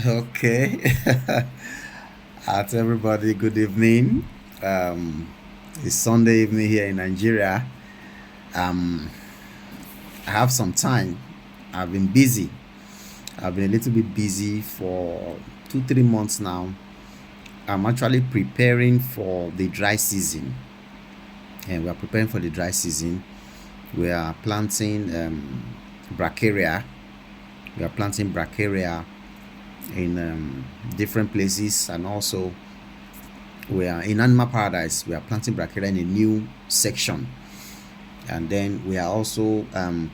Okay. At everybody, good evening. It's Sunday evening here in Nigeria. Um, I have some time. I've been busy. I've been a little bit busy for 2, 3 months now. I'm actually preparing for the dry season, and we are preparing for the dry season. We are planting bracharia. We are planting bracharia in different places, and also we are in animal paradise. We are planting bracharia in a new section, and then we are also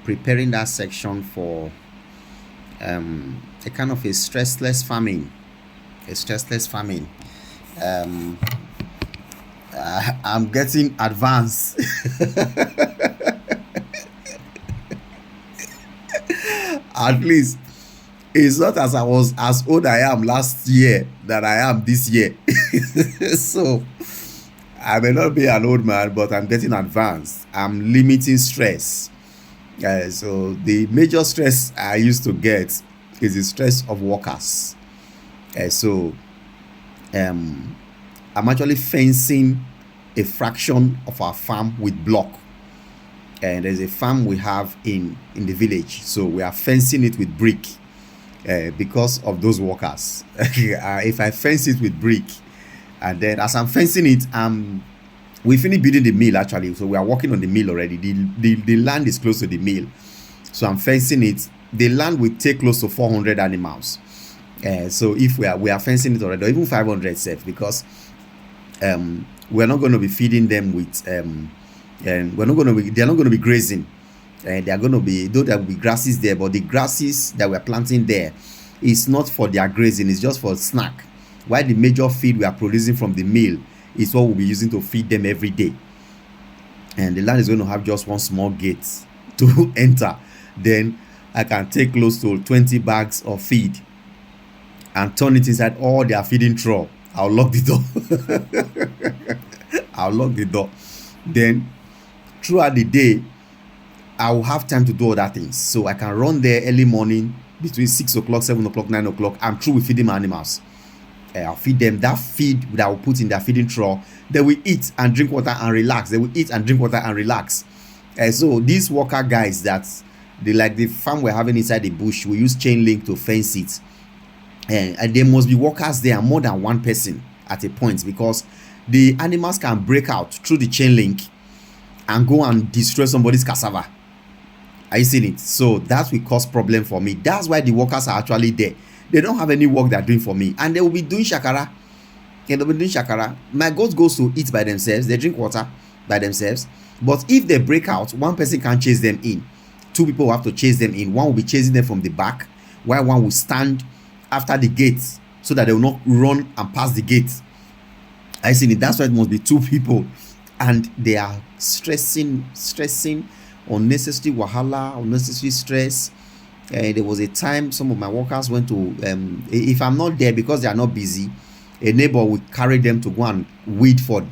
preparing that section for a kind of a stressless farming. um, I'm getting advanced. At least it's not as I was as old I am last year that I am this year. So I may not be an old man, but I'm getting advanced. I'm limiting stress. So the major stress I used to get is the stress of workers. So um, I'm actually fencing a fraction of our farm with block. And there's a farm we have in the village, so we are fencing it with brick because of those workers. If I fence it with brick, and then as I'm fencing it, we finished building the mill actually, so we are working on the mill already. The land is close to the mill, so I'm fencing it. The land will take close to 400 animals. So if we are fencing it already, or even 500 safe, because we're not going to be feeding them with and they're not going to be grazing. They are going to be, though there will be grasses there, but the grasses that we're planting there is not for their grazing, it's just for snack. While the major feed we are producing from the mill is what we'll be using to feed them every day. And the land is going to have just one small gate to enter. Then I can take close to 20 bags of feed and turn it inside all their feeding trough. I'll lock the door. I'll lock the door. Then throughout the day, I will have time to do other things. So I can run there early morning between 6 o'clock, 7 o'clock, 9 o'clock. I'm through with feeding my animals. I'll feed them that feed that I will put in their feeding trough. They will eat and drink water and relax. They will eat and drink water and relax. So these worker guys that they like the farm we're having inside the bush, we use chain link to fence it. And there must be workers there, more than one person at a point, because the animals can break out through the chain link and go and destroy somebody's cassava. Are you seeing it? So that will cause problem for me. That's why the workers are actually there. They don't have any work they're doing for me, and they will be doing shakara. And they'll be doing shakara. My goats goes to eat by themselves. They drink water by themselves. But if they break out, one person can't chase them in. Two people will have to chase them in. One will be chasing them from the back, while one will stand after the gate so that they will not run and pass the gate. I see it. That's why it must be two people, and they are stressing, unnecessary wahala, unnecessary stress. There was a time some of my workers went to, if I'm not there because they are not busy, a neighbor would carry them to go and weed for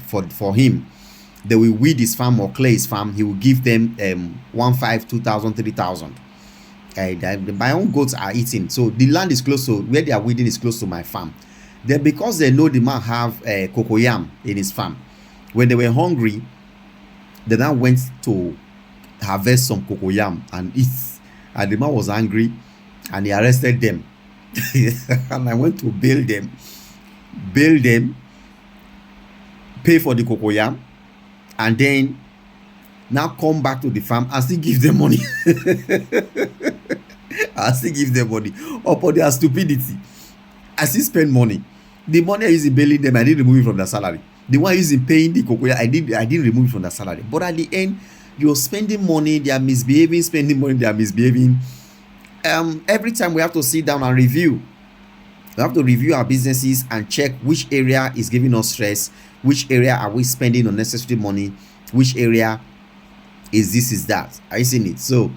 him. They will weed his farm or clear his farm. He will give them 1,500, 2,000, 3,000. My own goats are eating, so the land is close to where they are weeding is close to my farm. Then because they know the man have cocoyam in his farm, when they were hungry, they now went to harvest some cocoyam and eat. And the man was angry and he arrested them. And I went to bail them, pay for the cocoyam, and then now come back to the farm and still give them money. I still give them money upon their stupidity. I still spend money. The money I use in bailing them, I didn't remove it from their salary. The one I use in paying the cocoyam, I didn't remove it from their salary. But at the end, you're spending money, they are misbehaving, spending money, they are misbehaving. Every time we have to sit down and review. We have to review our businesses and check which area is giving us stress, which area are we spending unnecessary money, which area is this, is that. Are you seeing it? So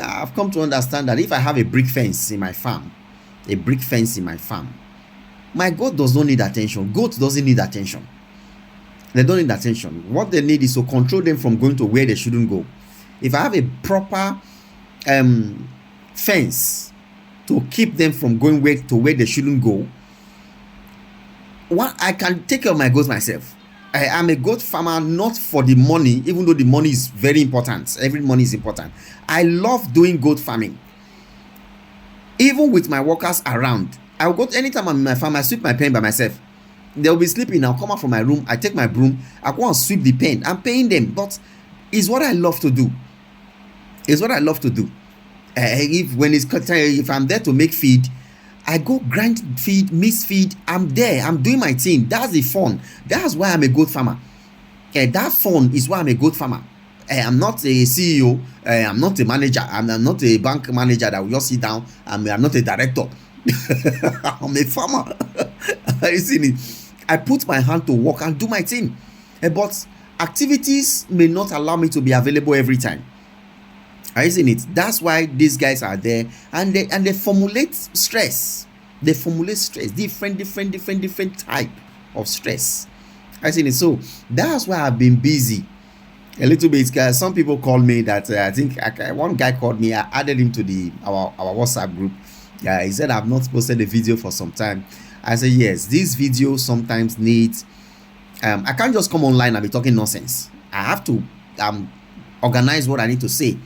I've come to understand that if I have a brick fence in my farm, my goat does not need attention. Goat doesn't need attention. They don't need attention. What they need is to control them from going to where they shouldn't go. If I have a proper fence to keep them from going where they shouldn't go, I can take care of my goats myself. I am a goat farmer not for the money, even though the money is very important. Every money is important. I love doing goat farming. Even with my workers around, I'll go anytime I'm in my farm, I sweep my pen by myself. They'll be sleeping. I'll come out from my room. I take my broom. I go and sweep the pen. I'm paying them, but it's what I love to do. It's what I love to do. If I'm there to make feed, I go grind feed, mix feed. I'm there. I'm doing my thing. That's the fun. That's why I'm a goat farmer. That fun is why I'm a goat farmer. I'm not a CEO. I'm not a manager. I'm not a bank manager that will just sit down. I'm not a director. I'm a farmer. You see it? I put my hand to work and do my thing. But activities may not allow me to be available every time. Are you seeing it? That's why these guys are there, and they formulate stress. They formulate stress, different type of stress. Are you seeing it? So that's why I've been busy a little bit. Some people call me that I think one guy called me. I added him to our WhatsApp group. He said I've not posted a video for some time. I said yes, this video sometimes needs I can't just come online and be talking nonsense. I have to organize what I need to say.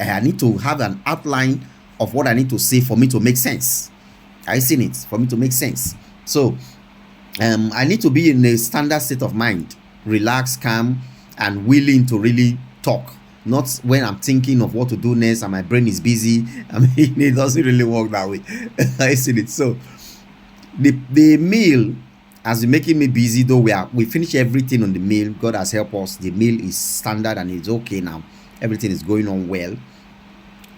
I need to have an outline of what I need to say for me to make sense. I seen it for me to make sense. So I need to be in a standard state of mind, relaxed, calm, and willing to really talk. Not when I'm thinking of what to do next and my brain is busy. I mean, it doesn't really work that way. I seen it. So the meal has been making me busy, though we finish everything on the meal. God has helped us. The meal is standard and it's okay now. Everything is going on well.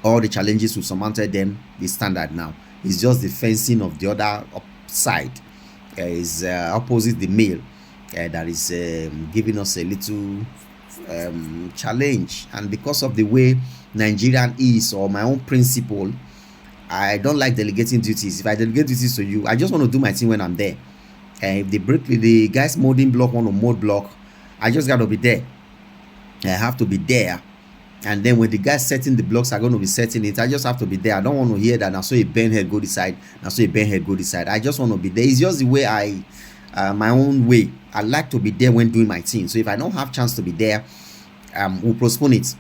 All the challenges we surmounted them is standard now. It's just the fencing of the other side is opposite the meal that is giving us a little challenge. And because of the way Nigerian is, or my own principle, I don't like delegating duties. If I delegate duties to you, I just want to do my thing when I'm there. If the guys molding block want to mold block, I just got to be there. I have to be there. And then when the guys setting the blocks are going to be setting it, I just have to be there. I don't want to hear that now so a bend head go this side, now so a bend head go this side. I just want to be there. It's just the way my own way. I like to be there when doing my thing. So if I don't have chance to be there, we'll postpone it.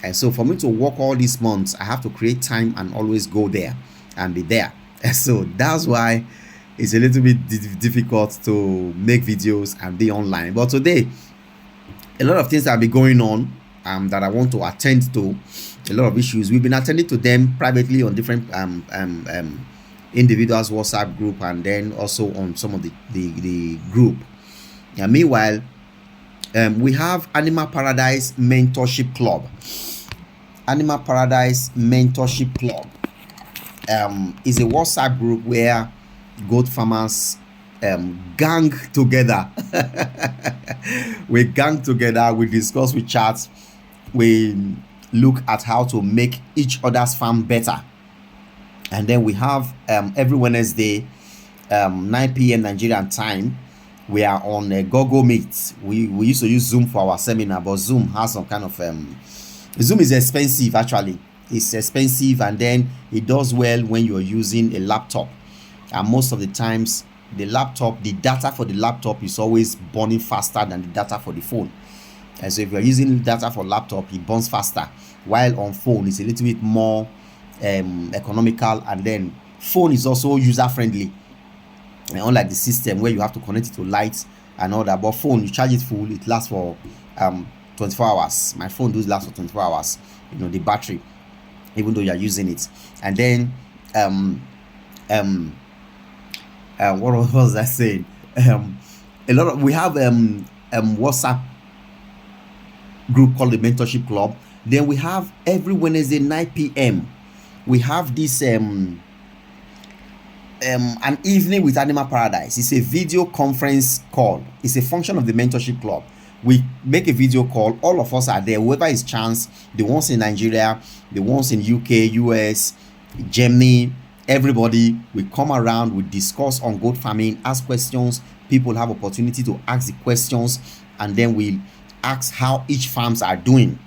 And so for me to work all these months, I have to create time and always go there and be there. And so that's why it's a little bit difficult to make videos and be online. But today, a lot of things that be going on that I want to attend to, a lot of issues. We've been attending to them privately on different individuals WhatsApp group, and then also on some of the group. Meanwhile, we have Animal Paradise Mentorship Club. Animal Paradise Mentorship Club is a WhatsApp group where goat farmers gang together. We gang together, we discuss, we chat, we look at how to make each other's farm better. And then we have every Wednesday 9 p.m. Nigerian time, we are on a Google Meet. We used to use Zoom for our seminar, but Zoom has some kind of Zoom is expensive. Actually, it's expensive, and then it does well when you're using a laptop. And most of the times, the data for the laptop is always burning faster than the data for the phone. And so if you're using data for laptop, it burns faster, while on phone it's a little bit more economical. And then phone is also user friendly, and unlike the system where you have to connect it to lights and all that. But phone, you charge it full, it lasts for 24 hours. My phone does last for 24 hours, the battery, even though you're using it. And then what was I saying? We have WhatsApp group called the Mentorship Club. Then we have every Wednesday 9 p.m. we have this an evening with Animal Paradise. It's a video conference call. It's a function of the Mentorship Club. We make a video call. All of us are there. Whoever is chance, the ones in Nigeria, the ones in UK, US, Germany, everybody, we come around, we discuss on goat farming, ask questions. People have opportunity to ask the questions, and then we ask how each farms are doing.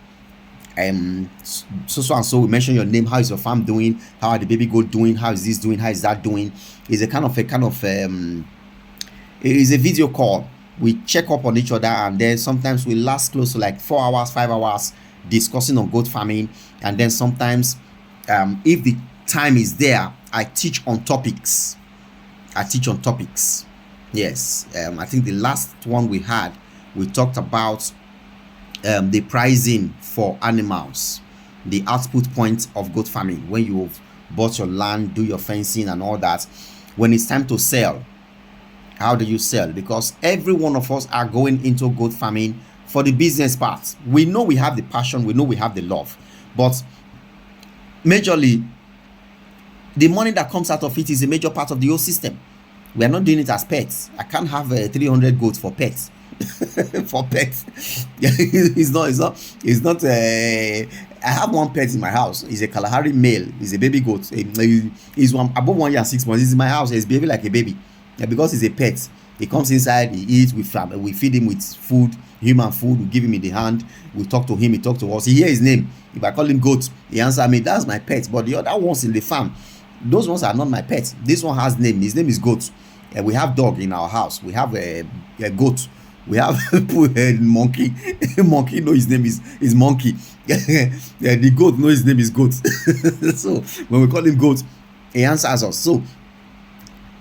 so and so, we mention your name, how is your farm doing, how are the baby goat doing, how is this doing, how is that doing. It's a kind of it is a video call. We check up on each other, and then sometimes we last close to like 4 hours, 5 hours discussing on goat farming. And then sometimes if the time is there, I teach on topics. Yes. I think the last one we had, we talked about the pricing for animals, the output point of goat farming. When you've bought your land, do your fencing and all that, when it's time to sell, how do you sell? Because every one of us are going into goat farming for the business part. We know we have the passion, we know we have the love, but majorly the money that comes out of it is a major part of the whole system. We are not doing it as pets. I can't have 300 goats for pets. For pets. It's not I have one pet in my house. He's a Kalahari male. He's a baby goat. He's above 1 year and 6 months. He's in my house. He's behaving like a baby. Because he's a pet. He comes inside, he eats, we feed him with food, human food, we give him in the hand, we talk to him, he talk to us. He hear his name. If I call him goat, he answer me, that's my pet. But the other ones in the farm, those ones are not my pets. This one has name. His name is goat. We have dog in our house. We have a goat. We have a monkey. Monkey know his name is monkey. The goat know his name is goat. So when we call him goat, he answers us. So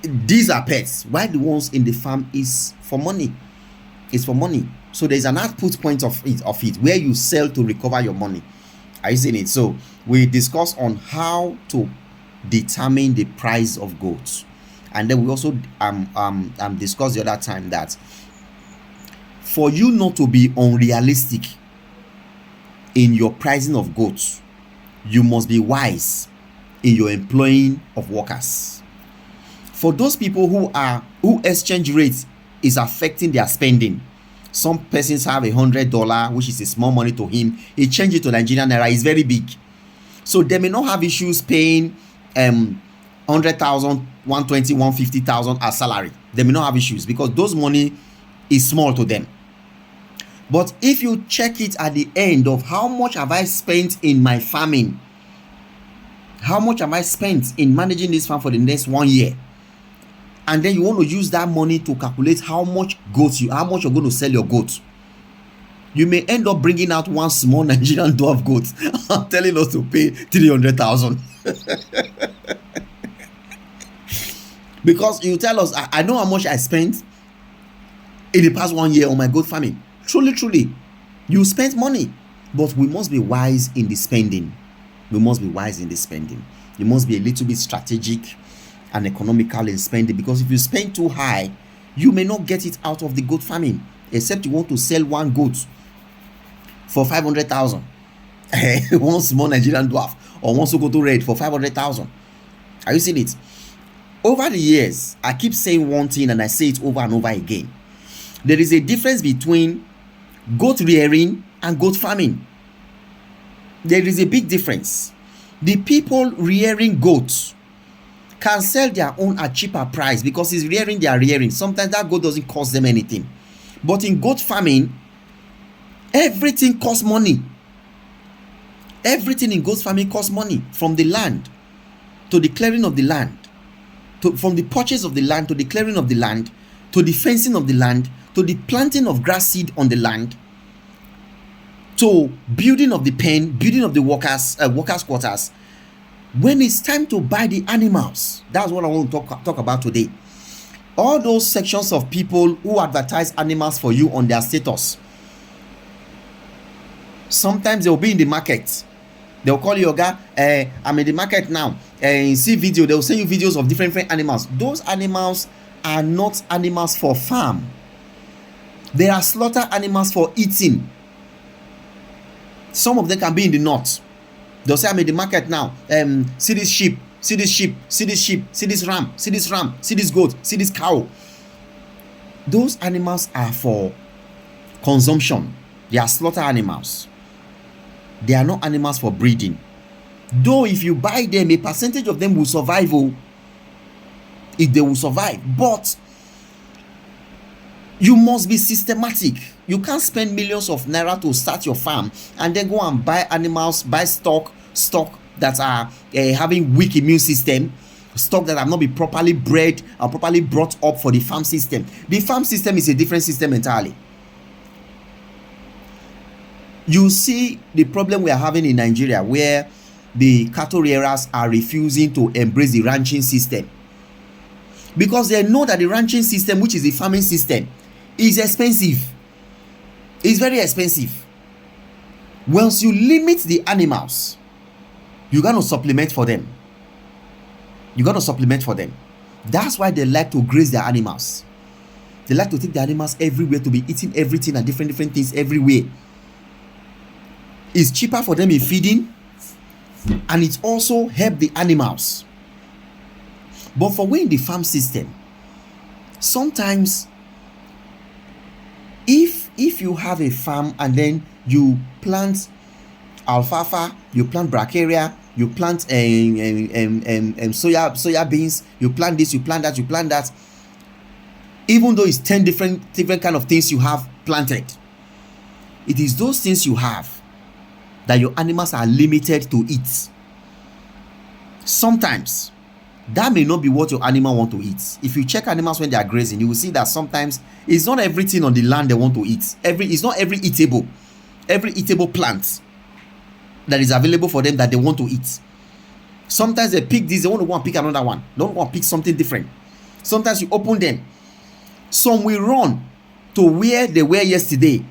these are pets. Why the ones in the farm is for money? It's for money. So there's an output point of it where you sell to recover your money. Are you seeing it? So we discuss on how to determine the price of goats, and then we also discussed the other time that for you not to be unrealistic in your pricing of goats, you must be wise in your employing of workers. For those people who exchange rate is affecting their spending, some persons have $100, which is a small money to him. He change it to Nigerian naira, is very big. So they may not have issues paying 100,000, 120, 150,000 as salary. They may not have issues because those money is small to them. But if you check it at the end of how much have I spent in my farming, how much have I spent in managing this farm for the next 1 year, and then you want to use that money to calculate how much you're going to sell your goats, you may end up bringing out one small Nigerian dwarf goat and telling us to pay 300,000. Because you tell us, I know how much I spent in the past 1 year on my goat farming. Truly, you spent money, but we must be wise in the spending. You must be a little bit strategic and economical in spending, because if you spend too high, you may not get it out of the goat farming, except you want to sell one goat for 500,000. One small Nigerian dwarf or one Sokoto red for 500,000. Are you seeing it? Over the years, I keep saying one thing and I say it over and over again. There is a difference between goat rearing and goat farming. There is a big difference. The people rearing goats can sell their own at cheaper price because it's rearing, they are rearing. Sometimes that goat doesn't cost them anything. But in goat farming, everything costs money. Everything in goat farming costs money, from the land to the clearing of the land, from the purchase of the land to the clearing of the land, to the fencing of the land, to the planting of grass seed on the land, to building of the pen, building of the workers quarters. When it's time to buy the animals, that's what I want to talk about today. All those sections of people who advertise animals for you on their status. Sometimes they'll be in the market. They'll call you, "Oga, I'm in the market now." See video. They'll send you videos of different animals. Those animals are not animals for farm. They are slaughter animals for eating. Some of them can be in the north. They'll say, "I'm in the market now. See this sheep, see this sheep, see this sheep, see this ram, see this ram, see this goat, see this cow." Those animals are for consumption. They are slaughter animals. They are not animals for breeding. Though if you buy them, a percentage of them will survive. If they will survive. But you must be systematic You can't spend millions of naira to start your farm and then go and buy animals, buy stock that are having weak immune system, stock that have not been properly bred or properly brought up for the farm system. The farm system is a different system entirely. You see the problem we are having in Nigeria, where the cattle rearers are refusing to embrace the ranching system because they know that the ranching system, which is the farming system, is expensive. It's very expensive. Once you limit the animals, you got to supplement for them. That's why they like to graze their animals. They like to take the animals everywhere, to be eating everything and different things everywhere. It's cheaper for them in feeding, and it also help the animals. But for we in the farm system, sometimes if you have a farm and then you plant alfalfa, you plant bracharia, you plant soya beans, you plant this, you plant that, even though it's 10 different kind of things you have planted, it is those things you have that your animals are limited to eat. Sometimes that may not be what your animal want to eat. If you check animals when they are grazing, you will see that sometimes it's not everything on the land they want to eat. It's not every eatable plant that is available for them that they want to eat. Sometimes they pick this, they want to go and pick another one. They want to pick something different. Sometimes you open them. Some will run to where they were yesterday.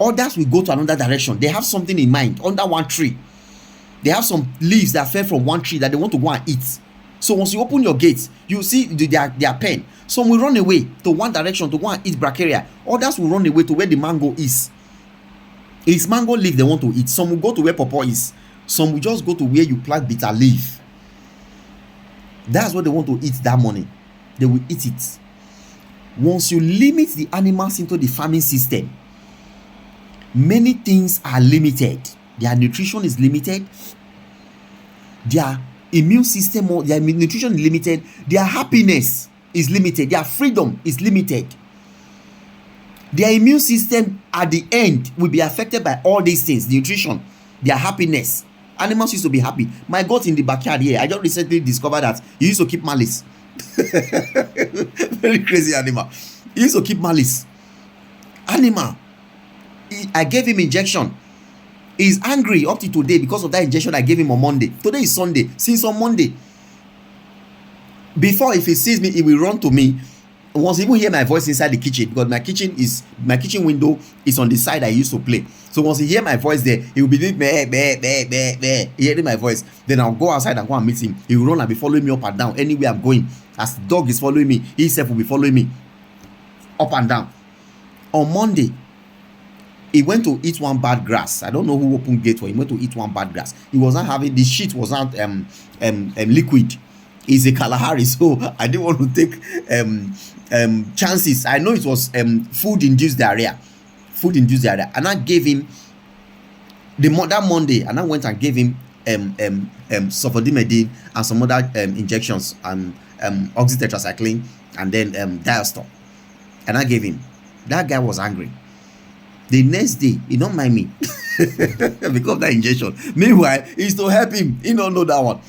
Others will go to another direction. They have something in mind under one tree. They have some leaves that fell from one tree that they want to go and eat. So once you open your gates, you see their pen. Some will run away to one direction to go and eat bracharia. Others will run away to where the mango is. It's mango leaf they want to eat. Some will go to where pawpaw is. Some will just go to where you plant bitter leaf. That's what they want to eat that morning. They will eat it. Once you limit the animals into the farming system, many things are limited. Their nutrition is limited. Their immune system, or their nutrition is limited. Their happiness is limited. Their freedom is limited. Their immune system at the end will be affected by all these things. Nutrition, their happiness. Animals used to be happy. My goat in the backyard here, I just recently discovered that he used to keep malice. Very crazy animal. He used to keep malice. Animal. I gave him injection. He's angry up to today because of that injection I gave him on Monday. Today is Sunday. Since on Monday, before, if he sees me, he will run to me. Once he even hear my voice inside the kitchen, because my kitchen window is on the side I used to play. So once he hear my voice there, he will be doing hearing my voice. Then I'll go outside and go and meet him. He will run and be following me up and down anywhere I'm going. As the dog is following me, he himself will be following me up and down. On Monday, he went to eat one bad grass. I don't know who opened gate for him. He went to eat one bad grass. He was not having, the shit was not liquid. He's a Kalahari, so I didn't want to take chances. I know it was food induced diarrhea, and I gave him that Monday, and I went and gave him sulfodimidine and some other injections, and oxytetracycline, and then Diastor, and I gave him. That guy was angry. The next day, he don't mind me because of that injection. Meanwhile, it's to help him. He don't know that one.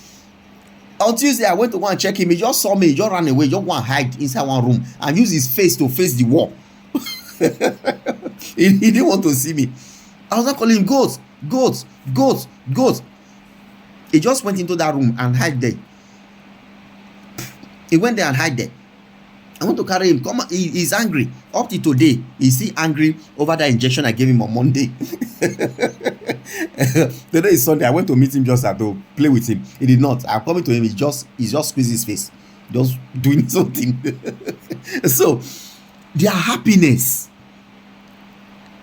On Tuesday, I went to go and check him. He just saw me. He just ran away. He just go and hide inside one room and use his face to face the wall. he didn't want to see me. I was not calling him goats. He just went into that room and hide there. He went there and hide there. I want to carry him. Come on, he's angry. Up to today, he's still angry over that injection I gave him on Monday. Today is Sunday. I went to meet him just to play with him. He did not. I'm coming to him. He just squeezed his face, just doing something. So, their happiness,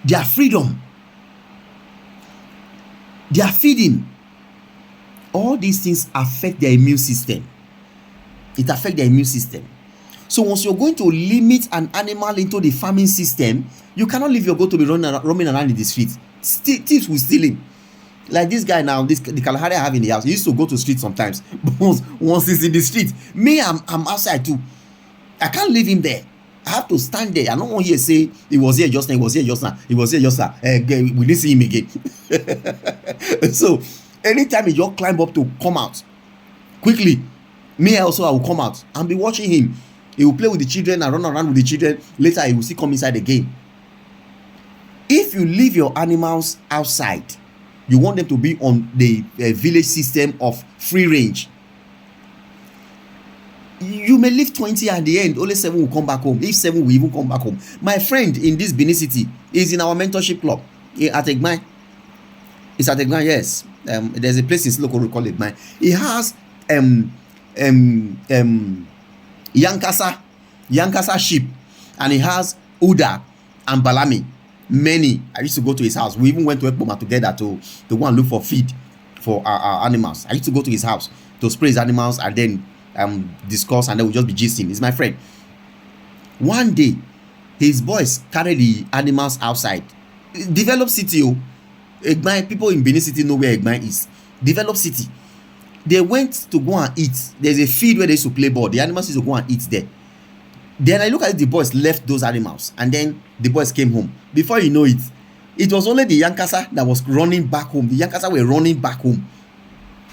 their freedom, their feeding, all these things affect their immune system. It affects their immune system. So once you're going to limit an animal into the farming system, you cannot leave your goat to be roaming around in the streets. Thieves will steal him. Like this guy now, the Kalahari I have in the house, he used to go to the street sometimes. But once he's in the street, me, I'm outside too. I can't leave him there. I have to stand there. I don't want here say he was here just now, he was here just now, he was here just now. We didn't see him again. So anytime he just climb up to come out quickly, me also I will come out and be watching him. He will play with the children and run around with the children. Later he will still come inside again. If you leave your animals outside, you want them to be on the village system of free range, you may leave 20 at the end, only 7 will come back home. If 7 will even come back home. My friend in this Benin City is in our mentorship club at Egbai. It's at Egbai, yes. There's a place in Siloko called Egbai. He has Yankasa sheep, and he has Uda and Balami. Many. I used to go to his house. We even went to Ekpoma together to go and look for feed for our animals. I used to go to his house to spray his animals and then discuss, and then we'll just be gisting. He's my friend. One day, his boys carry the animals outside. Developed city, Egbai, people in Benin City know where Egbai is. Developed city. They went to go and eat. There's a field where they used to play ball. The animals used to go and eat there. Then I look at it, the boys left those animals, and then the boys came home. Before you know it, it was only the Yankasa that was running back home. The Yankasa were running back home.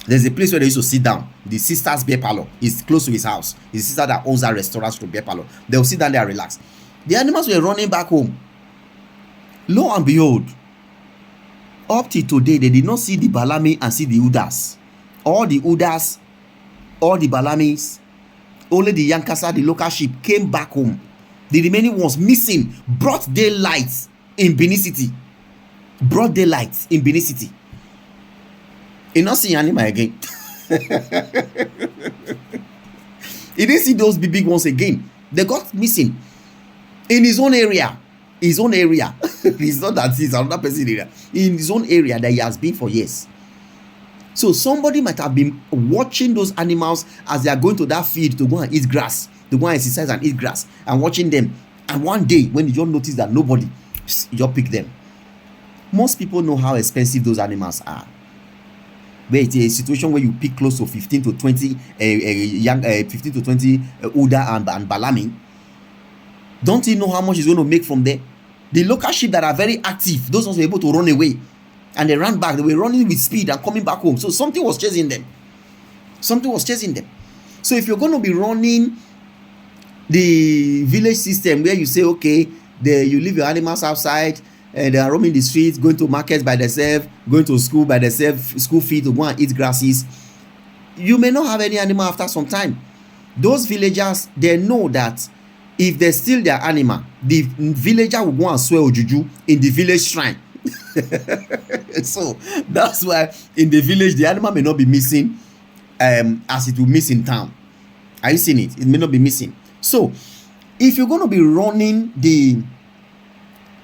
There's a place where they used to sit down. The sister's beer parlor is close to his house. His sister that owns that restaurant to beer parlor. They'll sit down there and relax. The animals were running back home. Lo and behold, up till today, they did not see the Balami and see the Udas. All the Udas, all the Balamis, only the Yankasa, the local sheep, came back home. The remaining ones missing. Brought daylight in Benin City. Brought daylight in Benin City. He not see animal again. He didn't see those big ones again. They got missing in his own area. His own area. It's not that he's another person area. In his own area that he has been for years. So somebody might have been watching those animals as they are going to that field to go and eat grass, to go and exercise and eat grass, and watching them. And one day, when you just notice that nobody, you just pick them. Most people know how expensive those animals are. Where it's a situation where you pick close to 15 to 20 15 to 20 Uda and Balami. Don't you know how much it's going to make from there? The local sheep that are very active, those ones were able to run away. And they ran back. They were running with speed and coming back home. So something was chasing them. Something was chasing them. So if you're going to be running the village system where you say, okay, you leave your animals outside, and they are roaming the streets, going to markets by themselves, going to school by themselves, school feed to go and eat grasses, you may not have any animal after some time. Those villagers, they know that if they steal their animal, the villager will go and swear Ojuju in the village shrine. So that's why in the village the animal may not be missing as it will miss in town. Are you seeing it? It may not be missing. So if you're going to be running the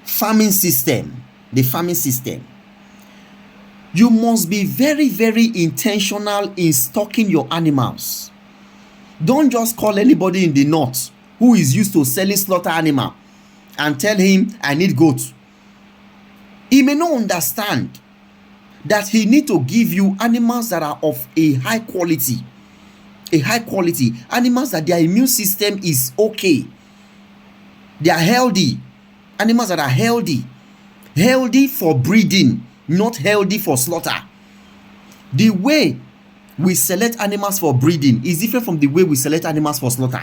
farming system, you must be very, very intentional in stocking your animals. Don't just call anybody in the north who is used to selling slaughter animal and tell him, I need goat. He may not understand that he need to give you animals that are of a high quality. Animals that their immune system is okay. They are healthy. Animals that are healthy for breeding, not healthy for slaughter. The way we select animals for breeding is different from the way we select animals for slaughter.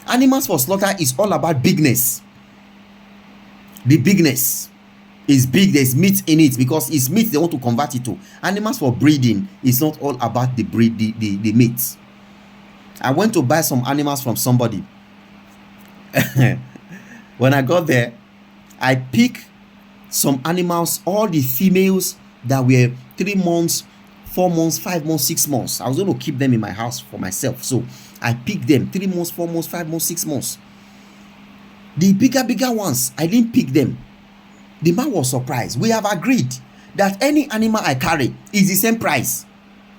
Animals for slaughter is all about bigness. The bigness is big. There's meat in it because it's meat they want to convert it to. Animals for breeding is not all about the meat. I went to buy some animals from somebody. When I got there, I picked some animals, all the females that were 3 months, 4 months, 5 months, 6 months. I was going to keep them in my house for myself. So I picked them 3 months, 4 months, 5 months, 6 months. The bigger ones, I didn't pick them. The man was surprised. We have agreed that any animal I carry is the same price.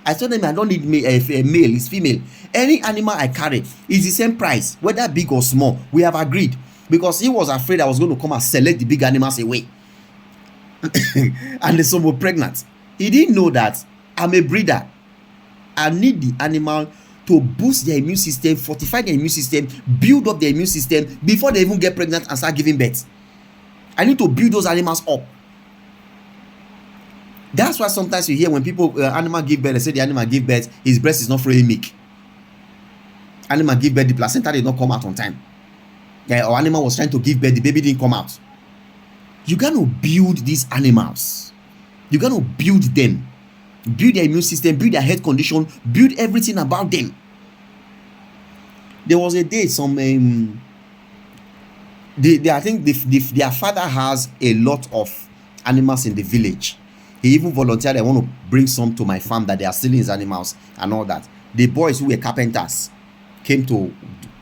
I told them I don't need a male, it's female. Any animal I carry is the same price, whether big or small. We have agreed. Because he was afraid I was going to come and select the big animals away. And some were pregnant. He didn't know that I'm a breeder. I need the animal to boost their immune system, fortify their immune system, build up their immune system before they even get pregnant and start giving birth. I need to build those animals up. That's why sometimes you hear when people animal give birth, they say the animal give birth, his breast is not flowing milk. Animal give birth, the placenta did not come out on time. Or animal was trying to give birth, the baby didn't come out. You got to build these animals. You got to build them. Build their immune system, build their health condition, build everything about them. There was a day I think their father has a lot of animals in the village. He even volunteered, I want to bring some to my farm that they are stealing his animals and all that. The boys who were carpenters came to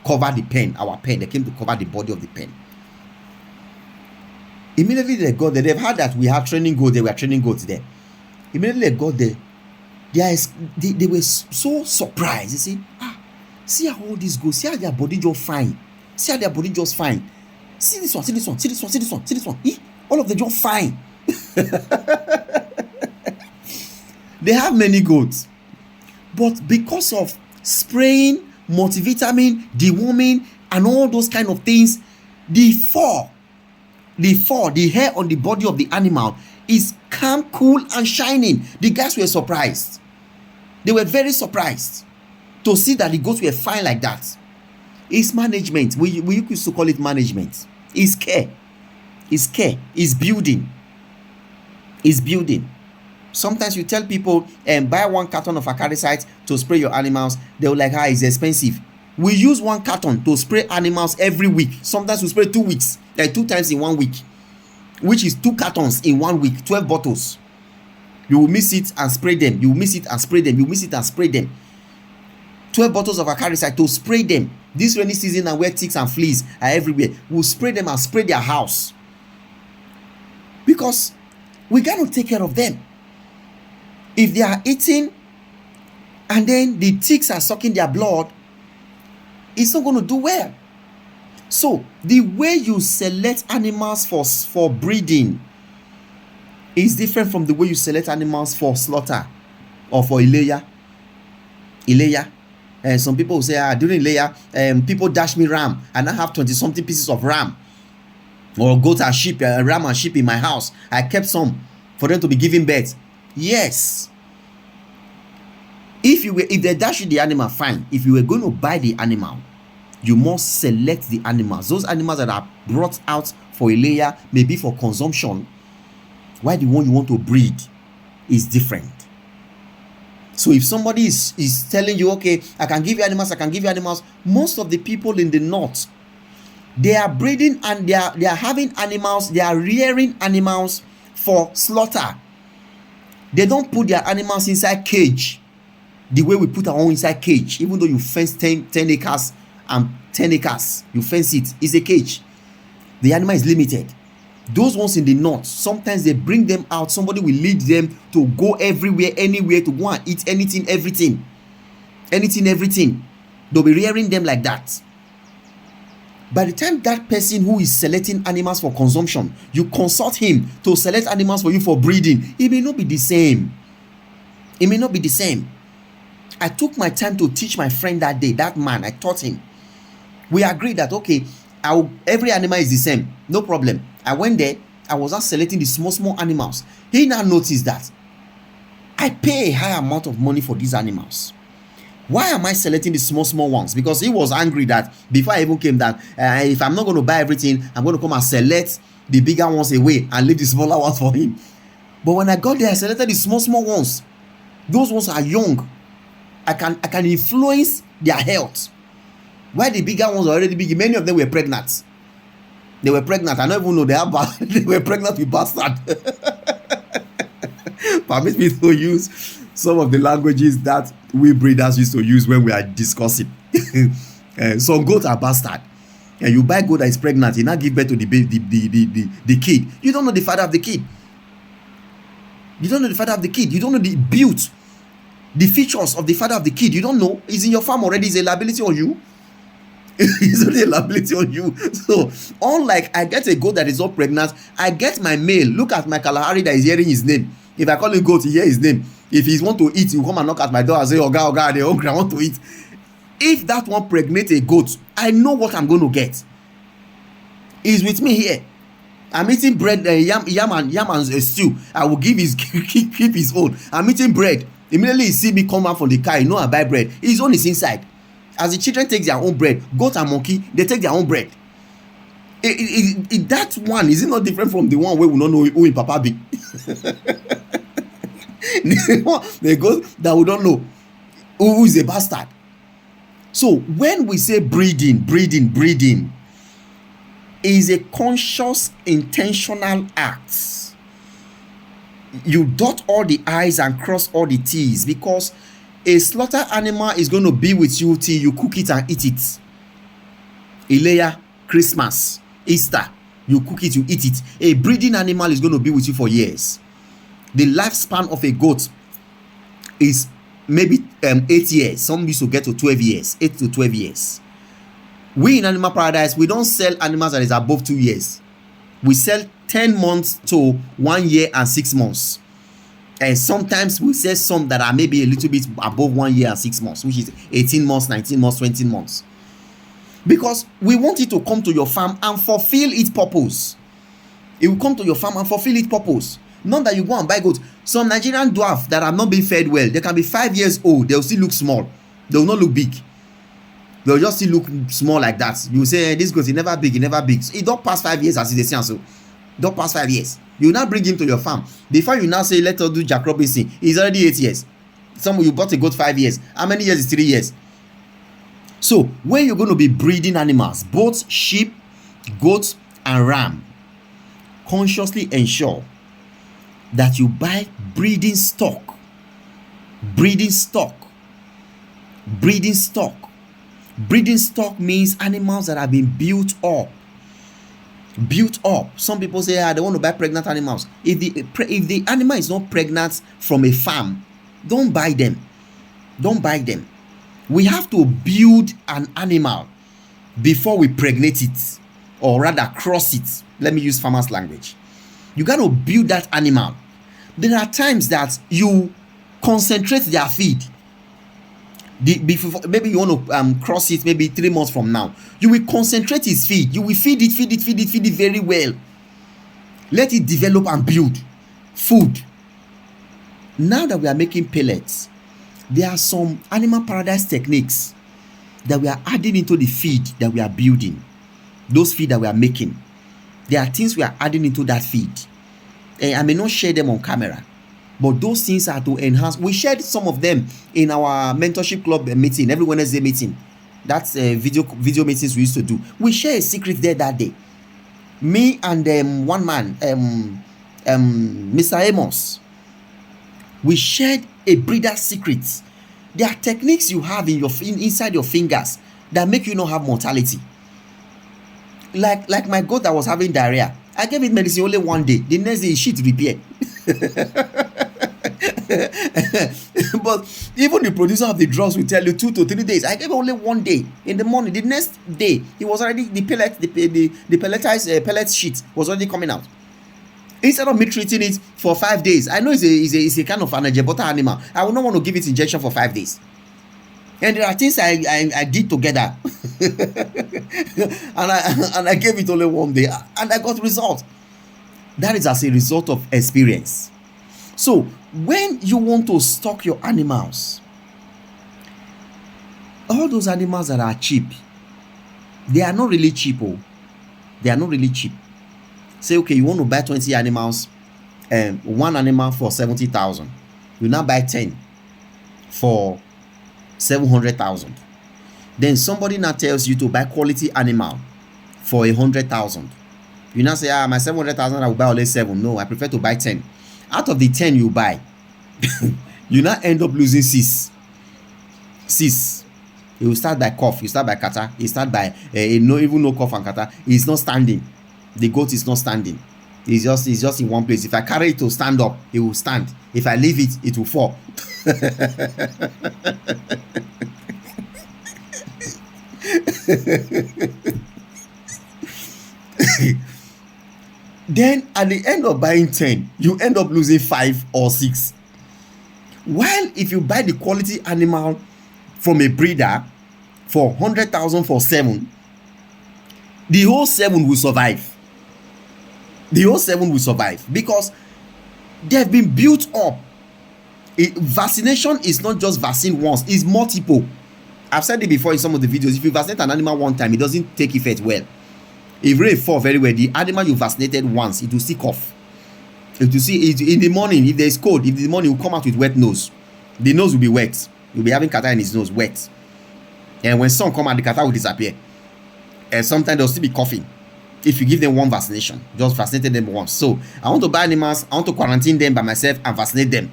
cover the pen, our pen. They came to cover the body of the pen. Immediately they got there. They've heard that we have training goats. They were training goats there. Immediately they got there. They were so surprised. You see, see how all these goats, see how their body just fine. See how their body just fine. See this one, see this one, see this one, see this one, see this one. All of them just fine. They have many goats, but because of spraying, multivitamin, deworming, and all those kind of things, the hair on the body of the animal is calm, cool, and shining. The guys were surprised. They were very surprised to see that the goats were fine like that. It's management. We used to call it management. It's care. It's care. It's building. It's building. Sometimes you tell people, buy 1 carton of acaricide to spray your animals. They will like, it's expensive. We use 1 carton to spray animals every week. Sometimes we spray 2 weeks, 2 times in 1 week, which is 2 cartons in 1 week, 12 bottles. You will mix it and spray them. You will mix it and spray them. You will mix it and spray them. 12 bottles of acaricide to spray them. This rainy season and where ticks and fleas are everywhere, we'll spray them and spray their house. Because we got to take care of them. If they are eating and then the ticks are sucking their blood, it's not going to do well. So the way you select animals for breeding is different from the way you select animals for slaughter or for Ileya. And some people will say, during Ileya, people dash me ram and I have 20-something pieces of ram or goat and sheep, ram and sheep in my house. I kept some for them to be giving birth. Yes. If they dash you the animal, fine. If you were going to buy the animal, you must select the animals. Those animals that are brought out for Ileya, maybe for consumption, while the one you want to breed is different. So if somebody is telling you, okay, I can give you animals, most of the people in the north, they are breeding and they are having animals, they are rearing animals for slaughter. They don't put their animals inside cage the way we put our own inside cage. Even though you fence 10 acres and 10 acres, you fence it, it's a cage. The animal is limited. Those ones in the north, sometimes they bring them out. Somebody will lead them to go everywhere, anywhere, to go and eat anything, everything. They'll be rearing them like that. By the time that person who is selecting animals for consumption, you consult him to select animals for you for breeding, it may not be the same. I took my time to teach my friend that day, that man, I taught him. We agreed that, okay, every animal is the same, no problem. I went there, I was not selecting the small animals. He now noticed that I pay a high amount of money for these animals. Why am I selecting the small ones? Because he was angry that before I even came that if I'm not going to buy everything, I'm going to come and select the bigger ones away and leave the smaller ones for him. But when I got there, I selected the small ones. Those ones are young. I can influence their health. While the bigger ones are already big, many of them were pregnant. They were pregnant. I don't even know they were pregnant with bastard. Permit me to use some of the languages that we breeders used to use when we are discussing. Some goats are bastard. And you buy goat that is pregnant, you now give birth to the kid. You don't know the father of the kid. You don't know the build, the features of the father of the kid. You don't know. He's in your farm already. It's a liability on you. It's only a liability on you. So, unlike I get a goat that is not pregnant, I get my male. Look at my Kalahari that is hearing his name. If I call him goat, he hear his name. If he want to eat, he will come and knock at my door and say, Oga, they hungry, I want to eat. If that one pregnate a goat, I know what I'm going to get. He's with me here. I'm eating bread, yam and stew. I will give his keep his own. I'm eating bread. Immediately he see me come out from the car, I buy bread. His own is inside. As the children take their own bread, goat and monkey, they take their own bread. That one, is it not different from the one where we don't know who in Papa be? The goat that we don't know who is a bastard. So when we say breeding is a conscious, intentional act. You dot all the I's and cross all the T's, because a slaughter animal is going to be with you till you cook it and eat it. Ileya, Christmas, Easter, you cook it, you eat it. A breeding animal is going to be with you for years. The lifespan of a goat is maybe 8 years. Some used to get to 12 years, 8 to 12 years. We in Animal Paradise, we don't sell animals that is above 2 years. We sell 10 months to 1 year and 6 months. And sometimes we sell some that are maybe a little bit above 1 year and 6 months, which is 18 months, 19 months, 20 months. Because we want it to come to your farm and fulfill its purpose. It will come to your farm and fulfill its purpose. Not that you go and buy goats. Some Nigerian dwarf that are not being fed well, they can be 5 years old, they'll still look small. They will not look big. They'll just still look small like that. You will say, this goat is never big. So it don't pass 5 years as it is. So don't pass 5 years. You now bring him to your farm. Before you now say, let us do Jack Robinson, he's already 8 years. Some you bought a goat 5 years. How many years is 3 years? So when you're going to be breeding animals, both sheep, goats, and ram, consciously ensure that you buy breeding stock. Breeding stock means animals that have been built up. Some people say, they want to buy pregnant animals. If the animal is not pregnant from a farm, don't buy them. We have to build an animal before we pregnate it, or rather cross it. Let me use farmers language. You got to build that animal. There are times that you concentrate their feed. Maybe you want to cross it maybe 3 months from now. You will concentrate his feed. You will feed it very well. Let it develop and build food. Now that we are making pellets, there are some Animal Paradise techniques that we are adding into the feed that we are building. Those feed that we are making. There are things we are adding into that feed. And I may not share them on camera, but those things are to enhance. We shared some of them in our mentorship club meeting, every Wednesday meeting. That's video meetings we used to do. We share a secret there that day. Me and one man, Mr. Amos, we shared a breeder's secret. There are techniques you have inside your fingers that make you not have mortality. Like my goat that was having diarrhea. I gave it medicine only one day. The next day, shit repair. But even the producer of the drugs will tell you 2 to 3 days. I gave only 1 day. In the morning, the next day, it was already the pelletized pellet sheet was already coming out. Instead of me treating it for 5 days, I know it's a kind of an butter animal. I would not want to give it injection for 5 days. And there are things I did together. and I gave it only 1 day, and I got results. That is as a result of experience. So when you want to stock your animals, all those animals that are cheap, they are not really cheap. They are not really cheap. Say, okay, you want to buy 20 animals, one animal for 70,000. You now buy 10 for 700,000. Then somebody now tells you to buy quality animal for 100,000. You now say, my 700,000 I will buy only 7. No, I prefer to buy 10. Out of the 10 you buy, you now end up losing 6. You will start by cough, you start by kata, you start by no cough and kata. It's not standing. The goat is not standing. It's just in one place. If I carry it to stand up, it will stand. If I leave it, it will fall. Then at the end of buying 10, you end up losing 5 or 6. While if you buy the quality animal from a breeder, for 100,000 for 7, the whole 7 will survive. The whole 7 will survive because they've been built up. Vaccination is not just vaccine once, it's multiple. I've said it before in some of the videos. If you vaccinate an animal one time, it doesn't take effect well. If rain fall very well, the animal you vaccinated once, it will still cough. If you see it in the morning, if there is cold, if the morning will come out with wet nose, the nose will be wet. You'll be having catarrh in his nose, wet. And when sun come out, the catarrh will disappear. And sometimes they'll still be coughing. If you give them one vaccination, just vaccinated them once. So I want to buy animals, I want to quarantine them by myself and vaccinate them.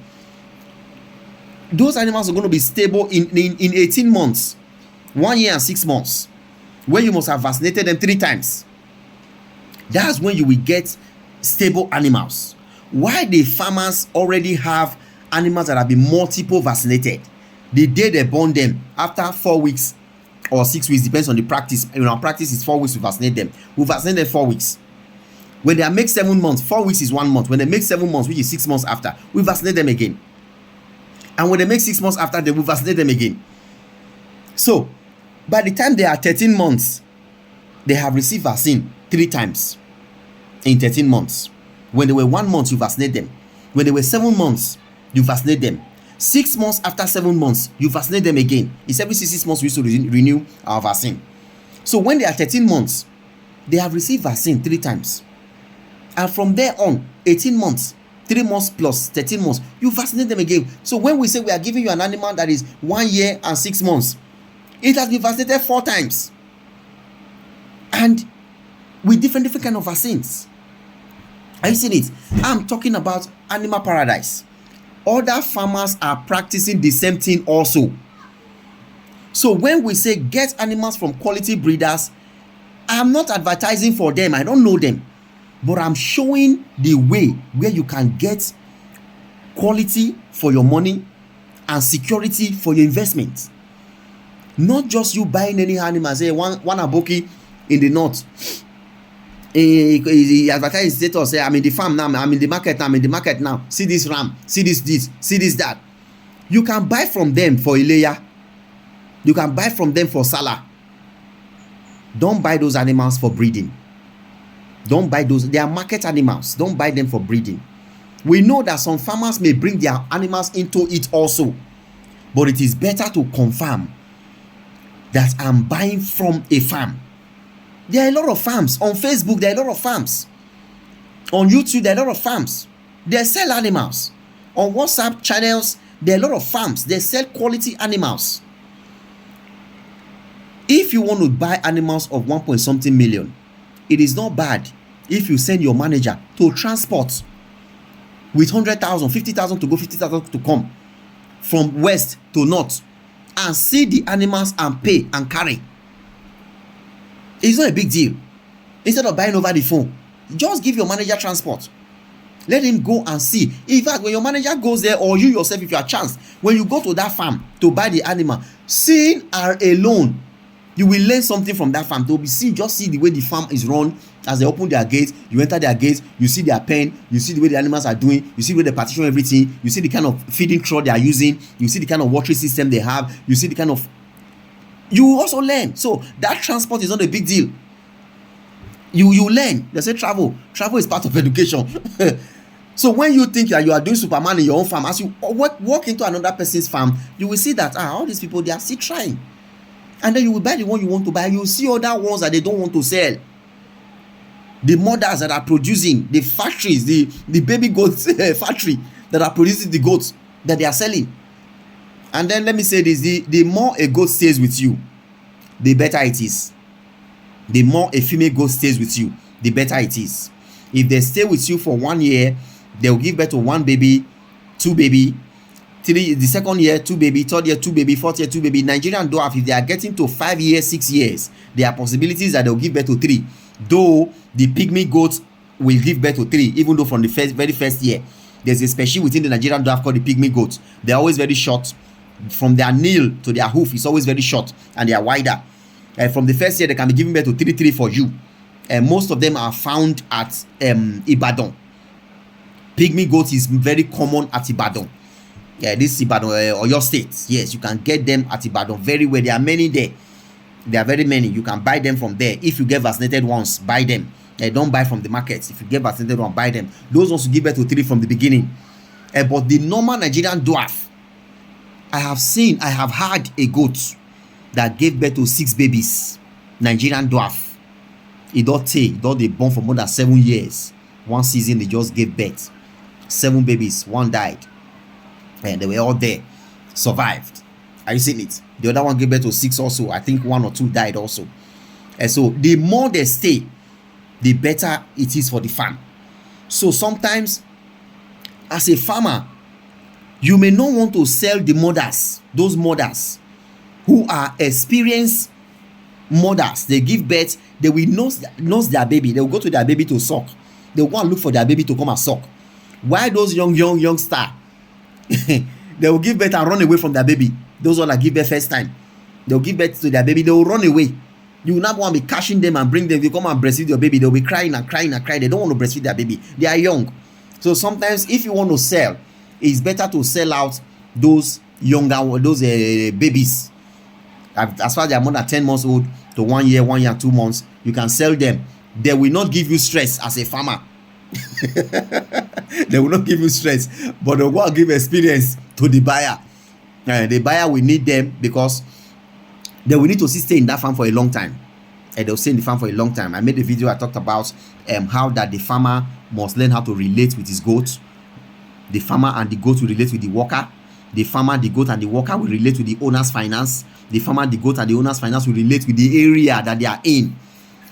Those animals are going to be stable in 18 months, 1 year and 6 months, where you must have vaccinated them 3 times. That's when you will get stable animals. Why the farmers already have animals that have been multiple vaccinated? The day they born them, after 4 weeks or 6 weeks, depends on the practice. In our practice is 4 weeks to vaccinate them. We vaccinate them 4 weeks. When they make 7 months, 4 weeks is 1 month. When they make 7 months, which is 6 months after, we vaccinate them again. And when they make 6 months after, they will vaccinate them again. So by the time they are 13 months, they have received vaccine 3 times in 13 months. When they were 1 month, you vaccinate them. When they were 7 months, you vaccinate them. 6 months after 7 months, you vaccinate them again. It's every 6 months we used to renew our vaccine. So when they are 13 months, they have received vaccine 3 times. And from there on, 18 months, 3 months plus 13 months, you vaccinate them again. So when we say we are giving you an animal that is 1 year and 6 months, it has been vaccinated 4 times. And with different kind of vaccines. Are you seeing it? I'm talking about animal paradise. Other farmers are practicing the same thing also. So when we say get animals from quality breeders, I'm not advertising for them. I don't know them. But I'm showing the way where you can get quality for your money and security for your investment. Not just you buying any animals. Say one aboki in the north, he advertised his status, say I'm in the farm now, I'm in the market now, see this ram, see this, see this, that. You can buy from them for Ileya. You can buy from them for Salah. Don't buy those animals for breeding. Don't buy those. They are market animals. Don't buy them for breeding. We know that some farmers may bring their animals into it also. But it is better to confirm that I'm buying from a farm. There are a lot of farms. On Facebook, there are a lot of farms. On YouTube, there are a lot of farms. They sell animals. On WhatsApp channels, there are a lot of farms. They sell quality animals. If you want to buy animals of 1.something million, it is not bad if you send your manager to transport with 100,000, 50,000 to go, 50,000 to come from west to north and see the animals and pay and carry. It's not a big deal. Instead of buying over the phone, just give your manager transport. Let him go and see. In fact, when your manager goes there, or you yourself, if you are chance, when you go to that farm to buy the animal, seeing are alone, you will learn something from that farm. They'll be just see the way the farm is run. As they open their gates, you enter their gates, you see their pen, you see the way the animals are doing, you see the way they partition everything, you see the kind of feeding trough they are using, you see the kind of watering system they have, you see the kind of. You also learn. So that transport is not a big deal. You learn. They say travel is part of education. So when you think that you are doing Superman in your own farm, as you walk into another person's farm, you will see that all these people, they are still trying. And then you will buy the one you want to buy. You will see other ones that they don't want to sell. The mothers that are producing, the factories, the baby goats factory that are producing the goats that they are selling. And then let me say this, the more a goat stays with you, the better it is. The more a female goat stays with you, the better it is. If they stay with you for 1 year, they will give birth to 1 baby, 2 baby, 3, the second year 2 baby, third year 2 baby, fourth year 2 baby. Nigerian dwarf, if they are getting to 5 years, 6 years, there are possibilities that they will give birth to 3. Though the pygmy goats will give birth to 3, even though from the very first year. There's a species within the Nigerian dwarf called the pygmy goats. They're always very short. From their nail to their hoof is always very short, and they are wider. From the first year, they can be giving birth to 3 for you. Most of them are found at Ibadan. Pygmy goat is very common at Ibadan. This Ibadan or your state. Yes, you can get them at Ibadan very well. There are many there. There are very many. You can buy them from there. If you get vaccinated ones, buy them. Don't buy from the market. If you get vaccinated one, buy them. Those ones will give birth to 3 from the beginning. But the normal Nigerian dwarf, I have had a goat that gave birth to 6 babies. Nigerian dwarf. It don't they born for more than 7 years. One season they just gave birth. 7 babies, 1 died. And they were all there. Survived. Are you seeing it? The other one gave birth to 6 also. I think 1 or 2 died also. And so the more they stay, the better it is for the farm. So sometimes, as a farmer, you may not want to sell the mothers, those mothers who are experienced mothers. They give birth, they will nurse their baby. They will go to their baby to suck. They will go and look for their baby to come and suck. Why those youngster, they will give birth and run away from their baby. Those ones that give birth first time, they will give birth to their baby, they will run away. You will not want to be catching them and bring them. You come and breastfeed your baby, they will be crying and crying and crying. They don't want to breastfeed their baby. They are young. So sometimes if you want to sell, it's better to sell out those babies. As far as they are more than 10 months old to 1 year, 1 year, 2 months, you can sell them. They will not give you stress as a farmer. They will not give you stress, but they will give experience to the buyer. The buyer will need them because they will need to stay in that farm for a long time. And they'll stay in the farm for a long time. I made a video, I talked about how that the farmer must learn how to relate with his goat. The farmer and the goat will relate with the worker. The farmer, the goat, and the worker will relate with the owner's finance. The farmer, the goat, and the owner's finance will relate with the area that they are in.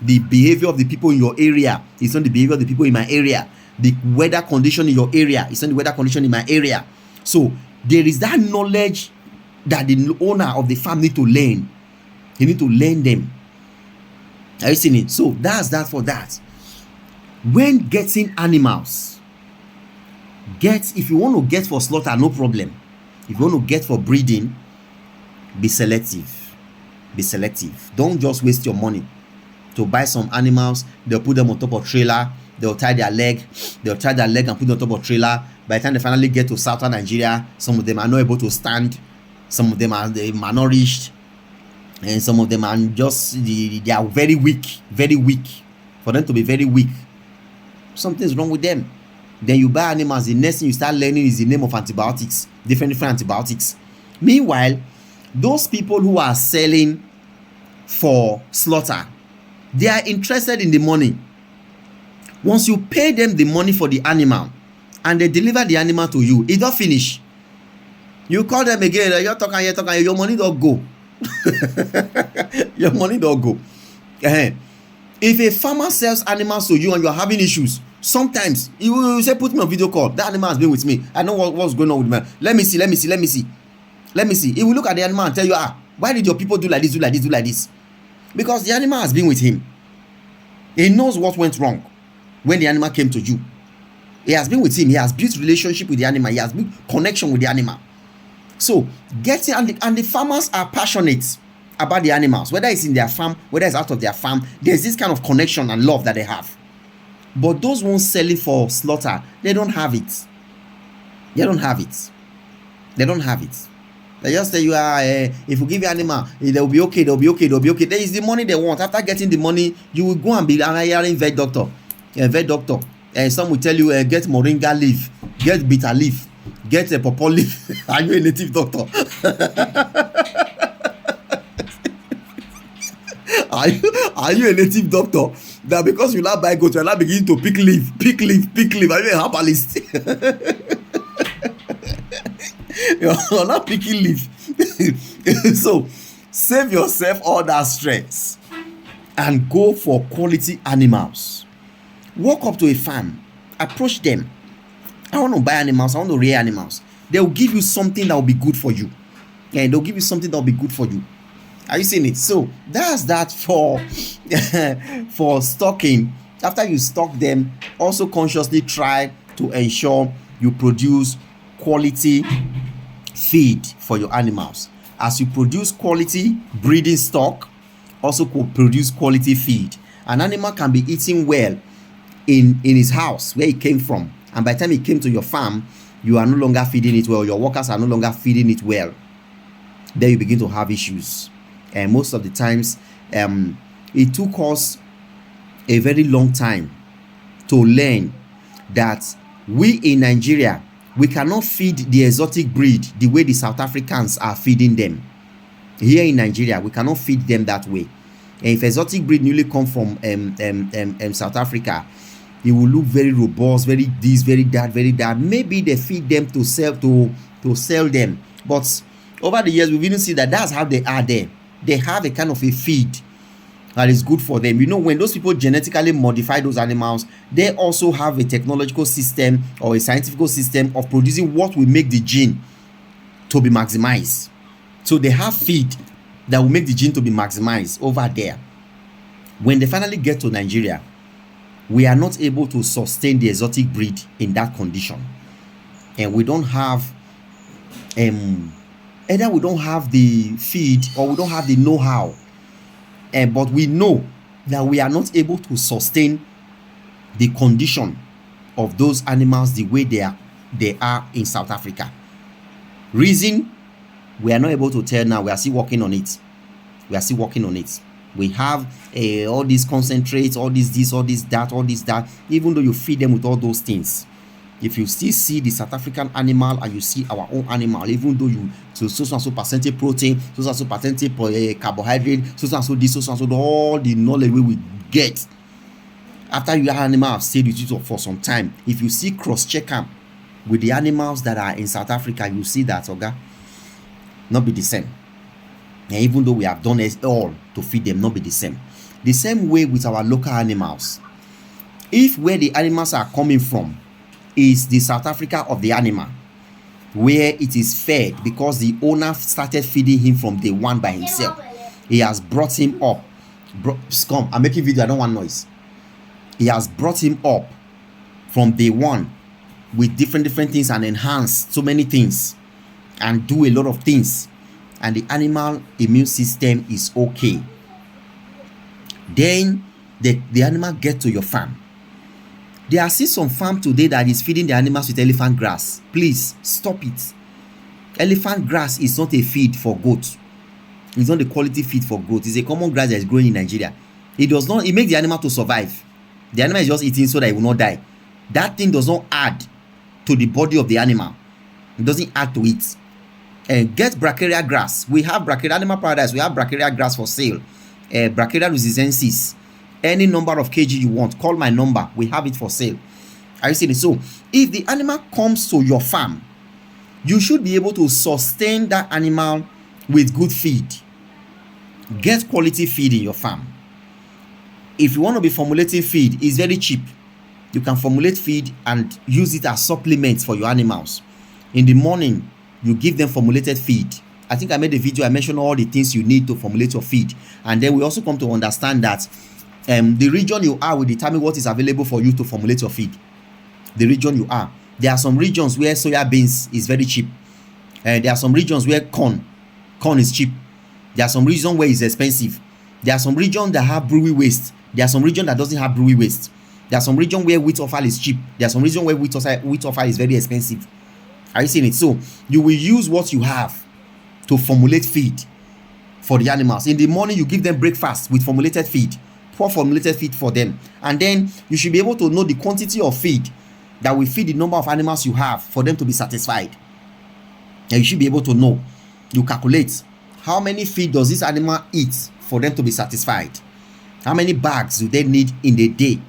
The behavior of the people in your area is not the behavior of the people in my area. The weather condition in your area is not the weather condition in my area. So there is that knowledge that the owner of the farm need to learn. You need to learn them. Are you seeing it? So that's that for that. When getting animals, if you want to get for slaughter, no problem. If you want to get for breeding, be selective. Be selective. Don't just waste your money to buy some animals. They'll put them on top of trailer. They'll tie their leg. They'll tie their leg and put them on top of trailer. By the time they finally get to southern Nigeria, some of them are not able to stand. Some of them are malnourished. And some of them are just, they are very weak. Very weak. For them to be very weak, something's wrong with them. Then you buy animals. The next thing you start learning is the name of antibiotics. Different antibiotics. Meanwhile, those people who are selling for slaughter, they are interested in the money. Once you pay them the money for the animal and they deliver the animal to you, it don't finish. You call them again, you're talking, your money don't go. Your money don't go. If a farmer sells animals to you and you're having issues, sometimes you will say, put me on video call. That animal has been with me. I know what's going on with me. Let me see. He will look at the animal and tell you, why did your people do like this? Because the animal has been with him. He knows what went wrong when the animal came to you. He has been with him. He has built relationship with the animal. He has built connection with the animal. So and the farmers are passionate about the animals, whether it's in their farm, whether it's out of their farm. There's this kind of connection and love that they have. But those ones selling for slaughter, they don't have it. They don't have it. They just say if you give your animal, they'll be okay. There is the money they want. After getting the money, you will go and be hiring vet doctor. And some will tell you, get moringa leaf, get bitter leaf, get a pawpaw leaf. Are you a native doctor? Are you a native doctor? That because you now buy goat, you now begin to pick leaf. Are you a herbalist? You're not picking leaf. So save yourself all that stress and go for quality animals. Walk up to a farm, approach them. I want to buy animals, I want to rear animals. They will give you something that will be good for you. Yeah, they'll give you something that will be good for you. Are you seeing it? So that's that for for stocking. After you stock them, also consciously try to ensure you produce quality feed for your animals. As you produce quality breeding stock, also produce quality feed. An animal can be eating well in his house where he came from, and by the time he came to your farm, you are no longer feeding it well, your workers are no longer feeding it well. Then you begin to have issues. And most of the times, it took us a very long time to learn that we in Nigeria, we cannot feed the exotic breed the way the South Africans are feeding them. Here in Nigeria, we cannot feed them that way. And if exotic breed newly come from South Africa, it will look very robust, very this, very that, very that. Maybe they feed them to sell them. But over the years, we've even seen that that's how they are there. They have a kind of a feed that is good for them. You know, when those people genetically modify those animals, they also have a technological system or a scientific system of producing what will make the gene to be maximized. So they have feed that will make the gene to be maximized over there. When they finally get to Nigeria, we are not able to sustain the exotic breed in that condition. And we don't have, either we don't have the feed or we don't have the know-how. But we know that we are not able to sustain the condition of those animals the way they are in South Africa. Reason, we are not able to tell now. We are still working on it. We have all these concentrates, all this, all this, that. Even though you feed them with all those things, if you still see the South African animal and you see our own animal, even though you so and so percentage protein, so and so percentage carbohydrate, so and so this, so and so, all the knowledge we get after your animal have stayed with you for some time, if you see cross-check them with the animals that are in South Africa, you see that not be the same. And even though we have done it all to feed them, not be the same. The same way with our local animals. If where the animals are coming from is the South Africa of the animal, where it is fed because the owner started feeding him from day one by himself. He has brought him up. Come, I'm making video, I don't want noise. He has brought him up from day one with different things and enhanced so many things and do a lot of things, and the animal immune system is okay. Then the animal get to your farm. There are still some farm today that is feeding the animals with elephant grass. Please stop it. Elephant grass is not a feed for goat. It's not a quality feed for goat. It's a common grass that is growing in Nigeria. It makes the animal to survive. The animal is just eating so that it will not die. That thing does not add to the body of the animal. It doesn't add to it. And get brachiaria grass. We have brachiaria animal paradise. We have brachiaria grass for sale. Brachiaria rusizensis. Any number of kg you want, call my number. We have it for sale. Are you seeing it? So, if the animal comes to your farm, you should be able to sustain that animal with good feed. Get quality feed in your farm. If you want to be formulating feed, it's very cheap. You can formulate feed and use it as supplements for your animals. In the morning, you give them formulated feed. I think I made a video, I mentioned all the things you need to formulate your feed. And then we also come to understand that the region you are will determine what is available for you to formulate your feed. The region you are. There are some regions where soya beans is very cheap. There are some regions where corn is cheap. There are some regions where it's expensive. There are some regions that have brewery waste. There are some regions that doesn't have brewery waste. There are some regions where wheat offal is cheap. There are some regions where wheat offal is very expensive. Are you seeing it? So you will use what you have to formulate feed for the animals. In the morning, you give them breakfast with formulated feed. Pour formulated feed for them. And then you should be able to know the quantity of feed that will feed the number of animals you have for them to be satisfied. And you should be able to know. You calculate how many feed does this animal eat for them to be satisfied. How many bags do they need in a day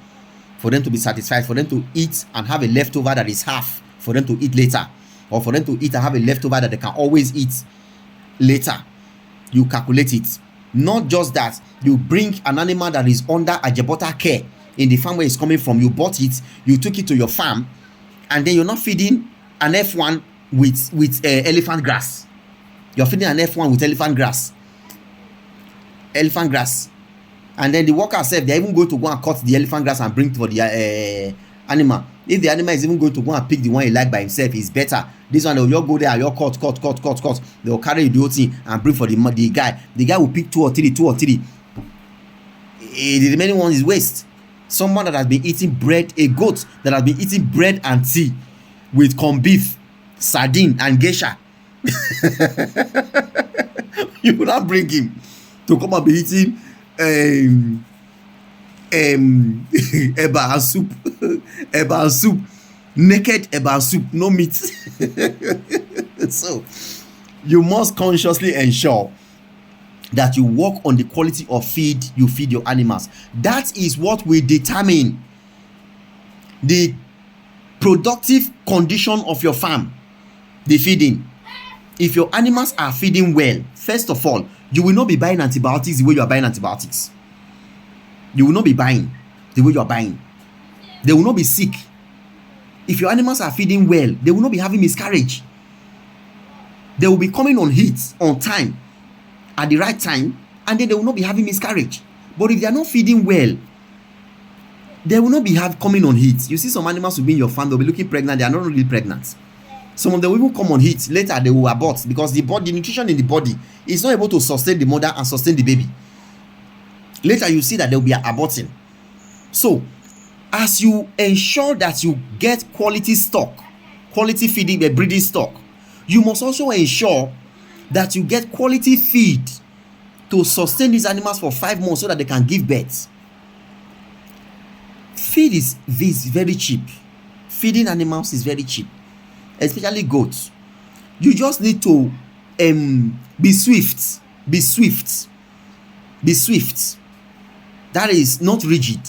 for them to be satisfied, for them to eat and have a leftover that is half for them to eat later, or for them to eat and have a leftover that they can always eat later. You calculate it. Not just that, you bring an animal that is under Ajabota care in the farm where it's coming from. You bought it, you took it to your farm, and then you're not feeding an F1 with elephant grass. You're feeding an F1 with elephant grass. And then the worker said they're even going to go and cut the elephant grass and bring it for the animal. If the animal is even going to go and pick the one he like by himself, it's better. This one, they'll just go there, you'll cut. They'll carry the whole thing and bring for the guy. The guy will pick two or three. The remaining one is waste. Someone that has been eating bread, a goat that has been eating bread and tea with corned beef, sardine, and geisha. You will not bring him. to come and be eating eba and soup, eba and soup, naked eba and soup, no meat. So you must consciously ensure that you work on the quality of feed you feed your animals. That is what will determine the productive condition of your farm. The feeding. If your animals are feeding well, first of all, you will not be buying antibiotics the way you are buying antibiotics. You will not be buying the way you are buying. They will not be sick. If your animals are feeding well, they will not be having miscarriage. They will be coming on heat on time, at the right time, and then they will not be having miscarriage. But if they are not feeding well, they will not be coming on heat. You see some animals will be in your farm, they'll be looking pregnant, they are not really pregnant. Some of them will even come on heat. Later they will abort because the nutrition in the body is not able to sustain the mother and sustain the baby. Later you see that they will be aborting. So as you ensure that you get quality stock, quality feeding, breeding stock, you must also ensure that you get quality feed to sustain these animals for 5 months so that they can give birth. Feed is very cheap. Feeding animals is very cheap, especially goats. You just need to be swift. That is not rigid.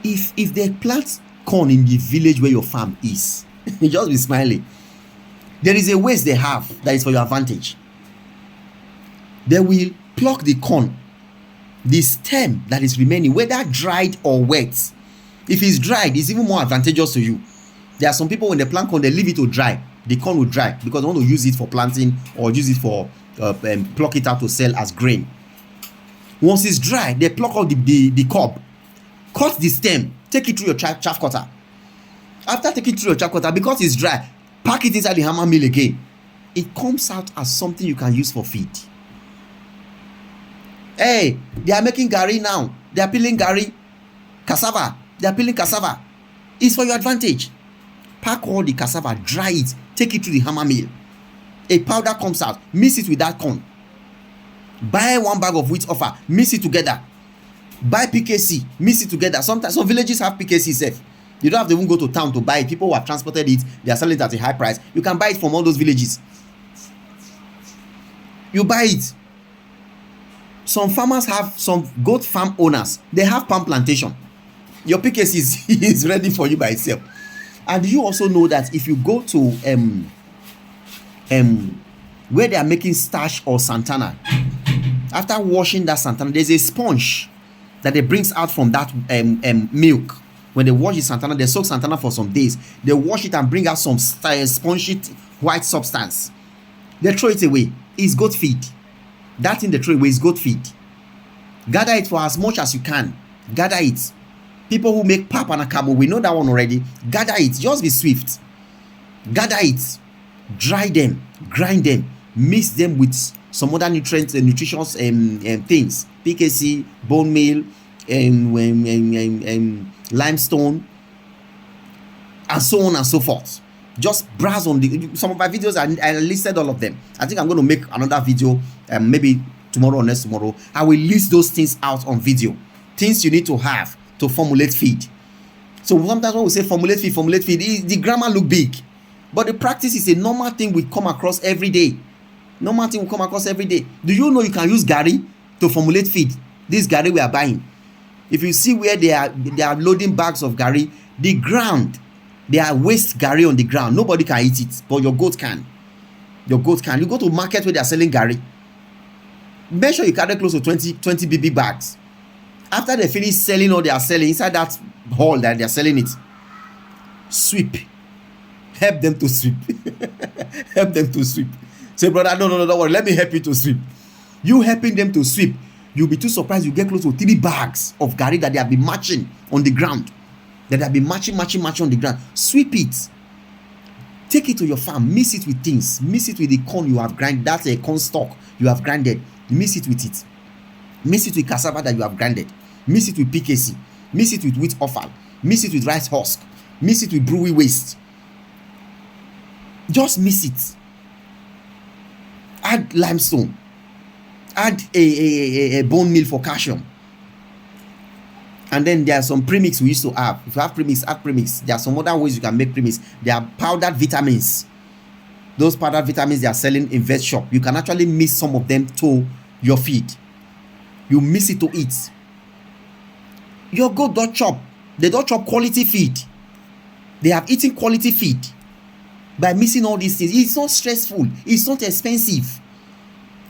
If they plant corn in the village where your farm is, you just be smiling. There is a waste they have that is for your advantage. They will pluck the corn, the stem that is remaining, whether dried or wet. If it's dried, it's even more advantageous to you. There are some people when they plant corn, they leave it to dry. The corn will dry because they want to use it for planting or use it for pluck it out to sell as grain. Once it's dry, they pluck out the cob, cut the stem, take it through your chaff cutter. After taking it through your chaff cutter, because it's dry, pack it inside the hammer mill again. It comes out as something you can use for feed. Hey, they are making gari now. They are peeling gari, cassava. They are peeling cassava. It's for your advantage. Pack all the cassava, dry it, take it to the hammer mill. A powder comes out, mix it with that corn. Buy 1 bag of wheat offer, mix it together. Buy PKC, mix it together. Sometimes some villages have PKC safe. You don't have to even go to town to buy it. People who have transported it, they are selling it at a high price. You can buy it from all those villages. You buy it. Some farmers have, some goat farm owners, they have palm plantation. Your PKC is ready for you by itself. And you also know that if you go to where they are making starch or Santana, after washing that Santana, there's a sponge that they brings out from that milk. When they wash the Santana, they soak Santana for some days. They wash it and bring out some spongy white substance. They throw it away. It's goat feed. That thing they throw away is goat feed. Gather it for as much as you can. Gather it. People who make pap and akabo, we know that one already. Gather it. Just be swift. Gather it. Dry them. Grind them. Mix them with some other nutrients and nutritious things. PKC, bone meal, limestone, and so on and so forth. Just browse on some of my videos. I listed all of them. I think I'm going to make another video, maybe tomorrow or next tomorrow. I will list those things out on video. Things you need to have to formulate feed. So sometimes when we say formulate feed, the grammar look big, but the practice is a normal thing we come across every day. Normal thing we come across every day. Do you know you can use gari to formulate feed? This gari we are buying. If you see where they are loading bags of gari, the ground, they are waste gari on the ground. Nobody can eat it, but your goat can. Your goat can. You go to market where they are selling gari. Make sure you carry close to 20 BB bags. After they finish selling all they are selling inside that hall that they are selling it, sweep. Help them to sweep. Help them to sweep. Say, brother, no, don't worry. Let me help you to sweep. You helping them to sweep, you'll be too surprised. You get close to 3 bags of gari that they have been matching on the ground. That they have been matching on the ground. Sweep it. Take it to your farm. Mix it with things. Mix it with the corn you have grinded. That's a corn stalk you have grinded. Mix it with it. Mix it with cassava that you have grinded. Mix it with PKC. Mix it with wheat offal. Mix it with rice husk. Mix it with brewery waste. Just mix it. Add limestone. add a bone meal for calcium. And then there are some premix we used to have. If you have premix, add premix. There are some other ways you can make premix. There are powdered vitamins. Those powdered vitamins they are selling in vet shop. You can actually mix some of them to your feed. You mix it to eat. Your goat don't chop. They don't chop quality feed. They have eaten quality feed by mixing all these things. It's not stressful. It's not expensive.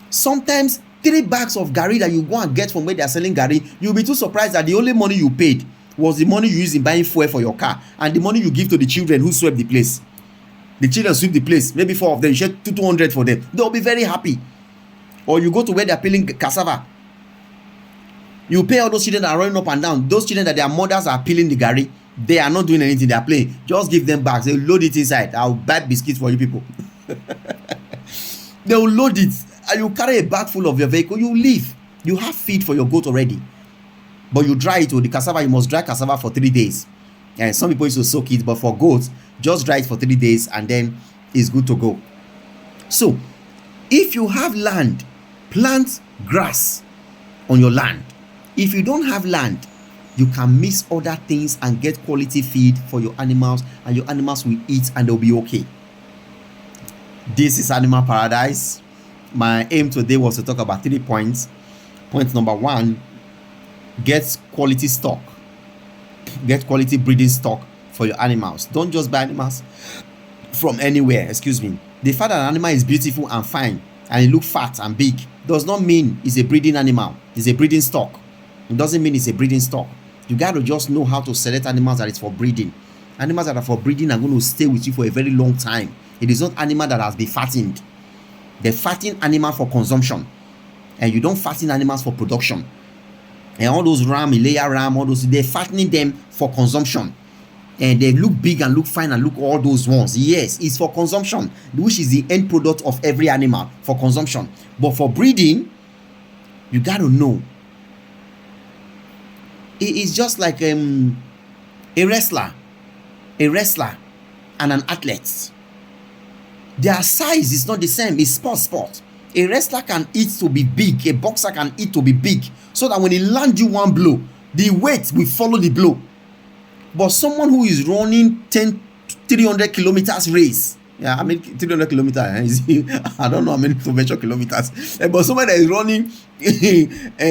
Sometimes 3 bags of garri that you go and get from where they are selling garri, you'll be too surprised that the only money you paid was the money you used in buying fuel for your car and the money you give to the children who swept the place. The children sweep the place, maybe 4 of them, you share 200 for them. They'll be very happy. Or you go to where they're peeling cassava. You pay all those children that are running up and down. Those children that their mothers are peeling the garri, they are not doing anything, they are playing. Just give them bags, they'll load it inside. I'll buy biscuits for you people. They'll load it. And you carry a bag full of your vehicle, you leave. You have feed for your goat already. But you dry it with the cassava. You must dry cassava for 3 days. And some people used to soak it, but for goats, just dry it for 3 days and then it's good to go. So, if you have land, plant grass on your land. If you don't have land, you can mix other things and get quality feed for your animals, and your animals will eat and they'll be okay. This is Animal Paradise. My aim today was to talk about 3 points. Point number 1, get quality stock. Get quality breeding stock for your animals. Don't just buy animals from anywhere. The fact that an animal is beautiful and fine and it looks fat and big does not mean it's a breeding animal. It's a breeding stock. It doesn't mean it's a breeding stock. You got to just know how to select animals that is for breeding. Animals that are for breeding are going to stay with you for a very long time. It is not animal that has been fattened. They fatten animals for consumption, and you don't fatten animals for production. And all those ram, Ilaya ram, all those, they're fattening them for consumption, and they look big and look fine and look all those ones. Yes, it's for consumption, which is the end product of every animal, for consumption. But for breeding, you got to know. It's just like a wrestler and an athlete. Their size is not the same. It's sport. A wrestler can eat to be big. A boxer can eat to be big. So that when he lands you one blow, the weight will follow the blow. But someone who is running 300 kilometers race. Yeah, I mean 300 kilometers. I don't know how many to measure kilometers. But someone that is running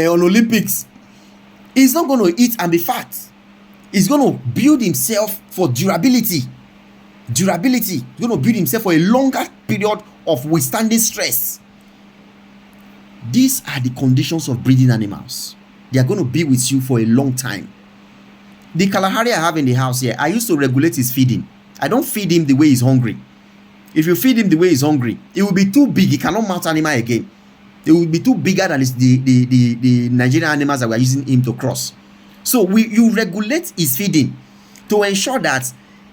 on Olympics, he's not going to eat and be fat. He's going to build himself for durability. He's going to build himself for a longer period of withstanding stress. These are the conditions of breeding animals. They are going to be with you for a long time. The Kalahari I have in the house here, I used to regulate his feeding. I don't feed him the way he's hungry. If you feed him the way he's hungry, it will be too big. He cannot mount animal again. It will be too bigger than the Nigerian animals that we are using him to cross. So you regulate his feeding to ensure that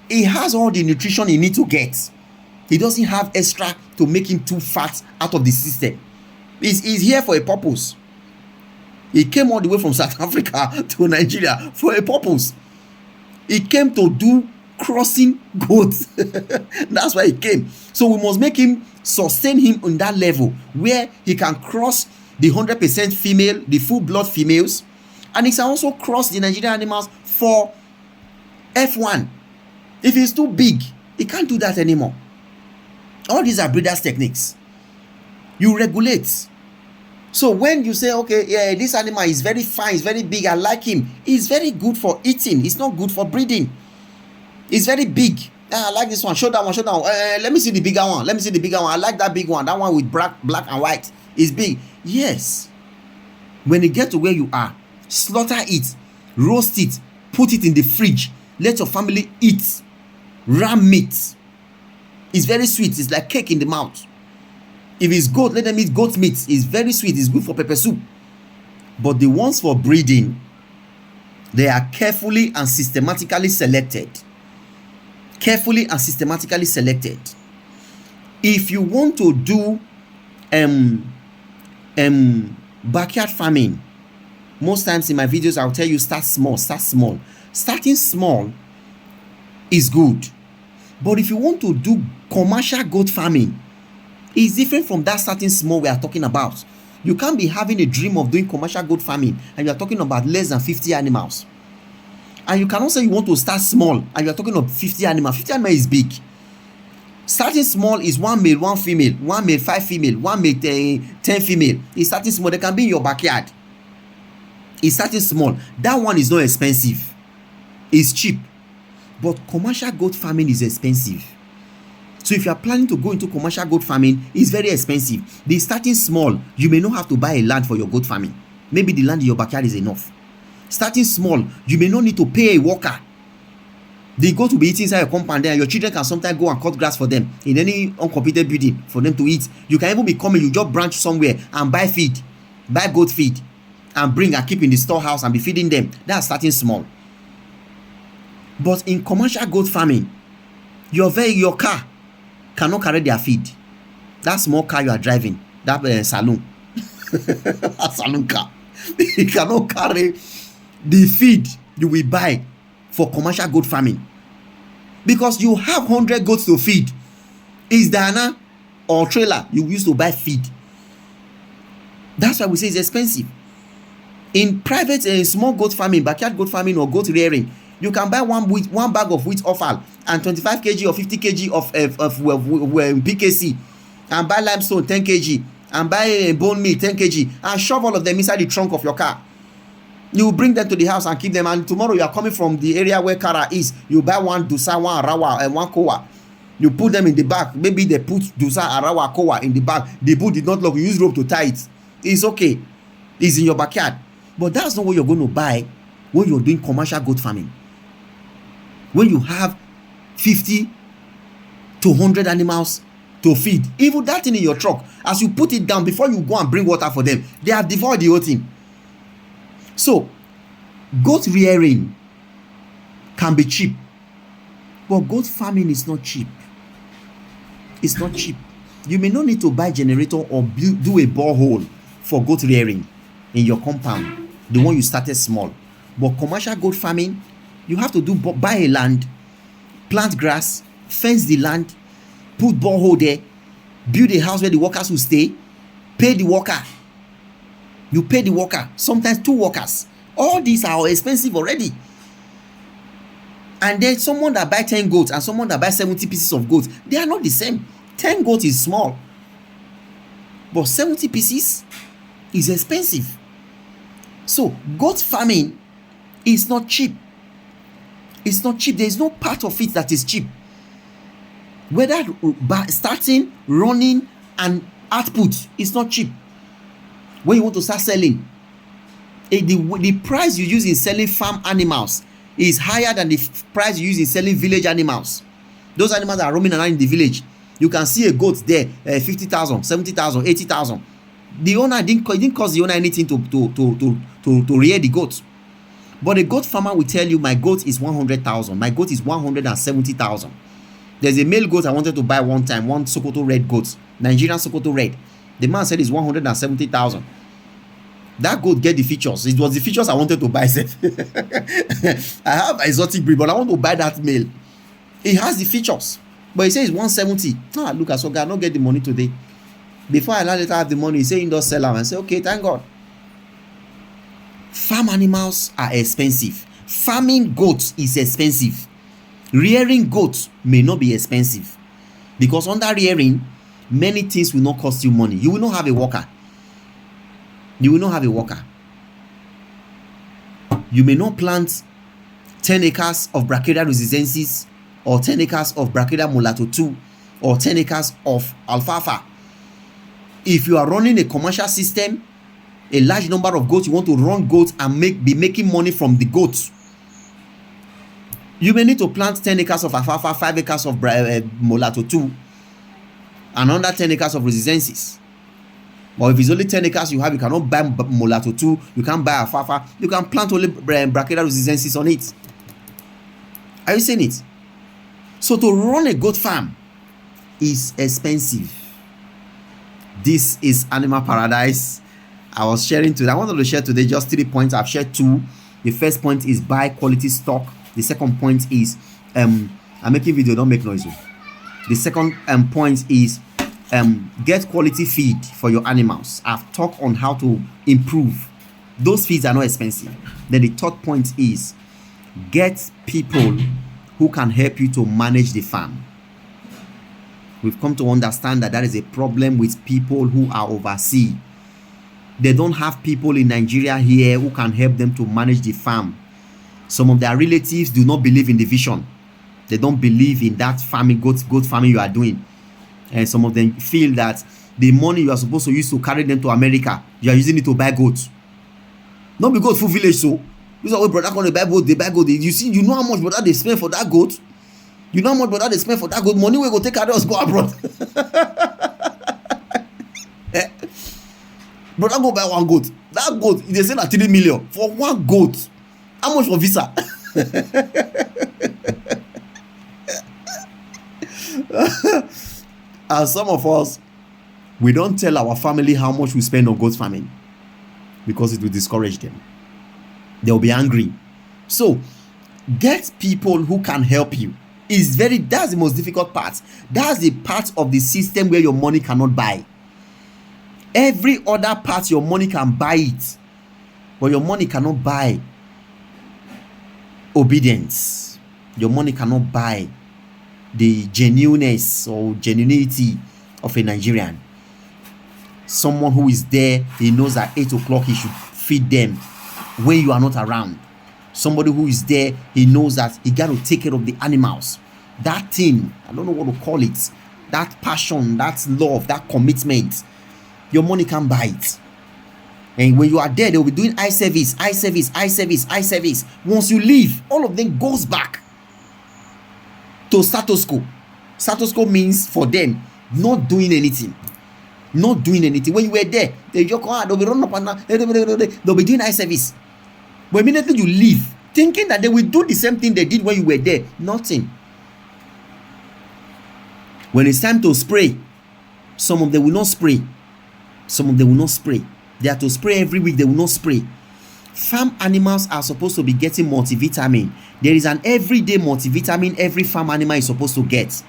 he has all the nutrition he needs to get. He doesn't have extra to make him too fat out of the system. He's here for a purpose. He came all the way from South Africa to Nigeria for a purpose. He came to do crossing goats. That's why he came. So we must make him, sustain him on that level where he can cross the 100% female, the full blood females, and he can also cross the Nigerian animals for F1. If he's too big, he can't do that anymore. All these are breeders' techniques. You regulate. So when you say, okay, yeah, this animal is very fine, it's very big, I like him, it's very good for eating, it's not good for breeding. It's very big. I like this one. Show that one. Let me see the bigger one. I like that big one. That one with black and white is big. Yes. When you get to where you are, slaughter it, roast it, put it in the fridge. Let your family eat ram meat. It's very sweet. It's like cake in the mouth. If it's goat, let them eat goat meat. It's very sweet. It's good for pepper soup. But the ones for breeding, they are carefully and systematically selected. If you want to do backyard farming, most times in my videos I'll tell you start small. Starting small is good. But if you want to do commercial goat farming, it's different from that starting small we are talking about. You can't be having a dream of doing commercial goat farming and you are talking about less than 50 animals. And you cannot say you want to start small and you are talking of 50 animals. 50 animals is big. Starting small is 1 male, 1 female, 1 male, 5 female, 1 male, 10 female. It's starting small. They can be in your backyard. It's starting small. That one is not expensive. It's cheap. But commercial goat farming is expensive. So if you are planning to go into commercial goat farming, it's very expensive. The starting small, you may not have to buy a land for your goat farming. Maybe the land in your backyard is enough. Starting small, you may not need to pay a worker. The goat will be eating inside your compound there, and your children can sometimes go and cut grass for them in any uncompleted building for them to eat. You can even be coming, you just branch somewhere and buy feed, buy goat feed, and bring and keep in the storehouse and be feeding them. That's starting small. But in commercial goat farming, your car cannot carry their feed. That small car you are driving, that saloon, a saloon car, it cannot carry the feed you will buy for commercial goat farming, because you have 100 goats to feed. Is Diana or trailer you use to buy feed? That's why we say it's expensive. In private small goat farming, backyard goat farming or goat rearing, you can buy one bag of wheat offal and 25 kg or 50 kg of PKC, and buy limestone 10 kg, and buy bone meal 10 kg, and shove all of them inside the trunk of your car. You bring them to the house and keep them, and tomorrow you are coming from the area where Kara is, you buy one Dusa, one Arawa, and one Kowa. You put them in the back. Maybe they put Dusa, Arawa, Kowa in the back. The boot did not lock. You use rope to tie it. It's okay. It's in your backyard. But that's not what you're going to buy when you're doing commercial goat farming. When you have 50 to 100 animals to feed, even that thing in your truck, as you put it down, before you go and bring water for them, they have devoured the whole thing. So, goat rearing can be cheap, but goat farming is not cheap. It's not cheap. You may not need to buy a generator or do a borehole for goat rearing in your compound, the one you started small. But commercial goat farming, you have to buy a land, plant grass, fence the land, put borehole there, build a house where the workers will stay, pay the worker. You pay the worker, sometimes 2 workers. All these are expensive already. And then someone that buy 10 goats and someone that buy 70 pieces of goats, they are not the same. 10 goats is small, but 70 pieces is expensive. So goat farming is not cheap. It's not cheap. There is no part of it that is cheap. Whether starting, running, and output is not cheap. When you want to start selling, the price you use in selling farm animals is higher than the price you use in selling village animals. Those animals that are roaming around in the village, you can see a goat there, 50,000, 70,000, 80,000. The owner didn't cost the owner anything to rear the goat. But a goat farmer will tell you, my goat is 100,000, my goat is 170,000. There's a male goat I wanted to buy one time, one Sokoto red goat, Nigerian Sokoto red. The man said it's 170,000. That goat get the features. It was the features I wanted to buy. I have exotic breed, but I want to buy that male. It has the features, but he says it's 170. Look, I saw God not get the money today. Before I later have the money, he say indoor sell out. I say, okay, thank God. Farm animals are expensive. Farming goats is expensive. Rearing goats may not be expensive, because under rearing, many things will not cost you money. You will not have a worker. You will not have a worker. You may not plant 10 acres of Brachydia residensis, or 10 acres of Brachydia mulatto 2, or 10 acres of alfalfa. If you are running a commercial system, a large number of goats, you want to run goats and be making money from the goats, you may need to plant 10 acres of alfalfa, 5 acres of mulatto 2, and another 10 acres of residensis. Or if it's only 10 acres you have, you cannot buy mulatto 2, you can't buy alfalfa, you can plant only Brachydia residensis on it. Are you seeing it? So to run a goat farm is expensive. This is Animal Paradise. I wanted to share today just 3 points. I've shared 2. The first point is buy quality stock. The second point is I'm making video, don't make noise. The second point is get quality feed for your animals. I've talked on how to improve. Those feeds are not expensive. Then the third point is get people who can help you to manage the farm. We've come to understand that is a problem with people who are overseas. They don't have people in Nigeria here who can help them to manage the farm. Some of their relatives do not believe in the vision. They don't believe in that farming, goat farming you are doing. And some of them feel that the money you are supposed to use to carry them to America, you are using it to buy goats. Not because full village, so you say, oh, brother, when they buy goat, they buy goat. You see, you know how much brother they spend for that goat. You know how much brother they spend for that goat. Money we go take carry us go abroad. Brother go buy one goat. That goat, they say that 3 million for one goat. How much for visa? And some of us, we don't tell our family how much we spend on goat farming because it will discourage them. They'll be angry. So get people who can help you. That's the most difficult part. That's the part of the system where your money cannot buy. Every other part your money can buy it, but your money cannot buy obedience. Your money cannot buy the genuineness or genuinity of a Nigerian. Someone who is there, he knows at 8 o'clock he should feed them when you are not around. Somebody who is there, he knows that he got to take care of the animals. That thing, I don't know what to call it, that passion, that love, that commitment, your money can't buy it. And when you are there, they will be doing eye service. Once you leave, all of them goes back to status quo. Status quo means for them not doing anything. When you were there, they just they'll be running up and down, they'll be doing eye service. But immediately you leave, thinking that they will do the same thing they did when you were there, nothing. When it's time to spray, some of them will not spray. They have to spray every week, they will not spray. Farm animals are supposed to be getting multivitamin. There is an everyday multivitamin every farm animal is supposed to get.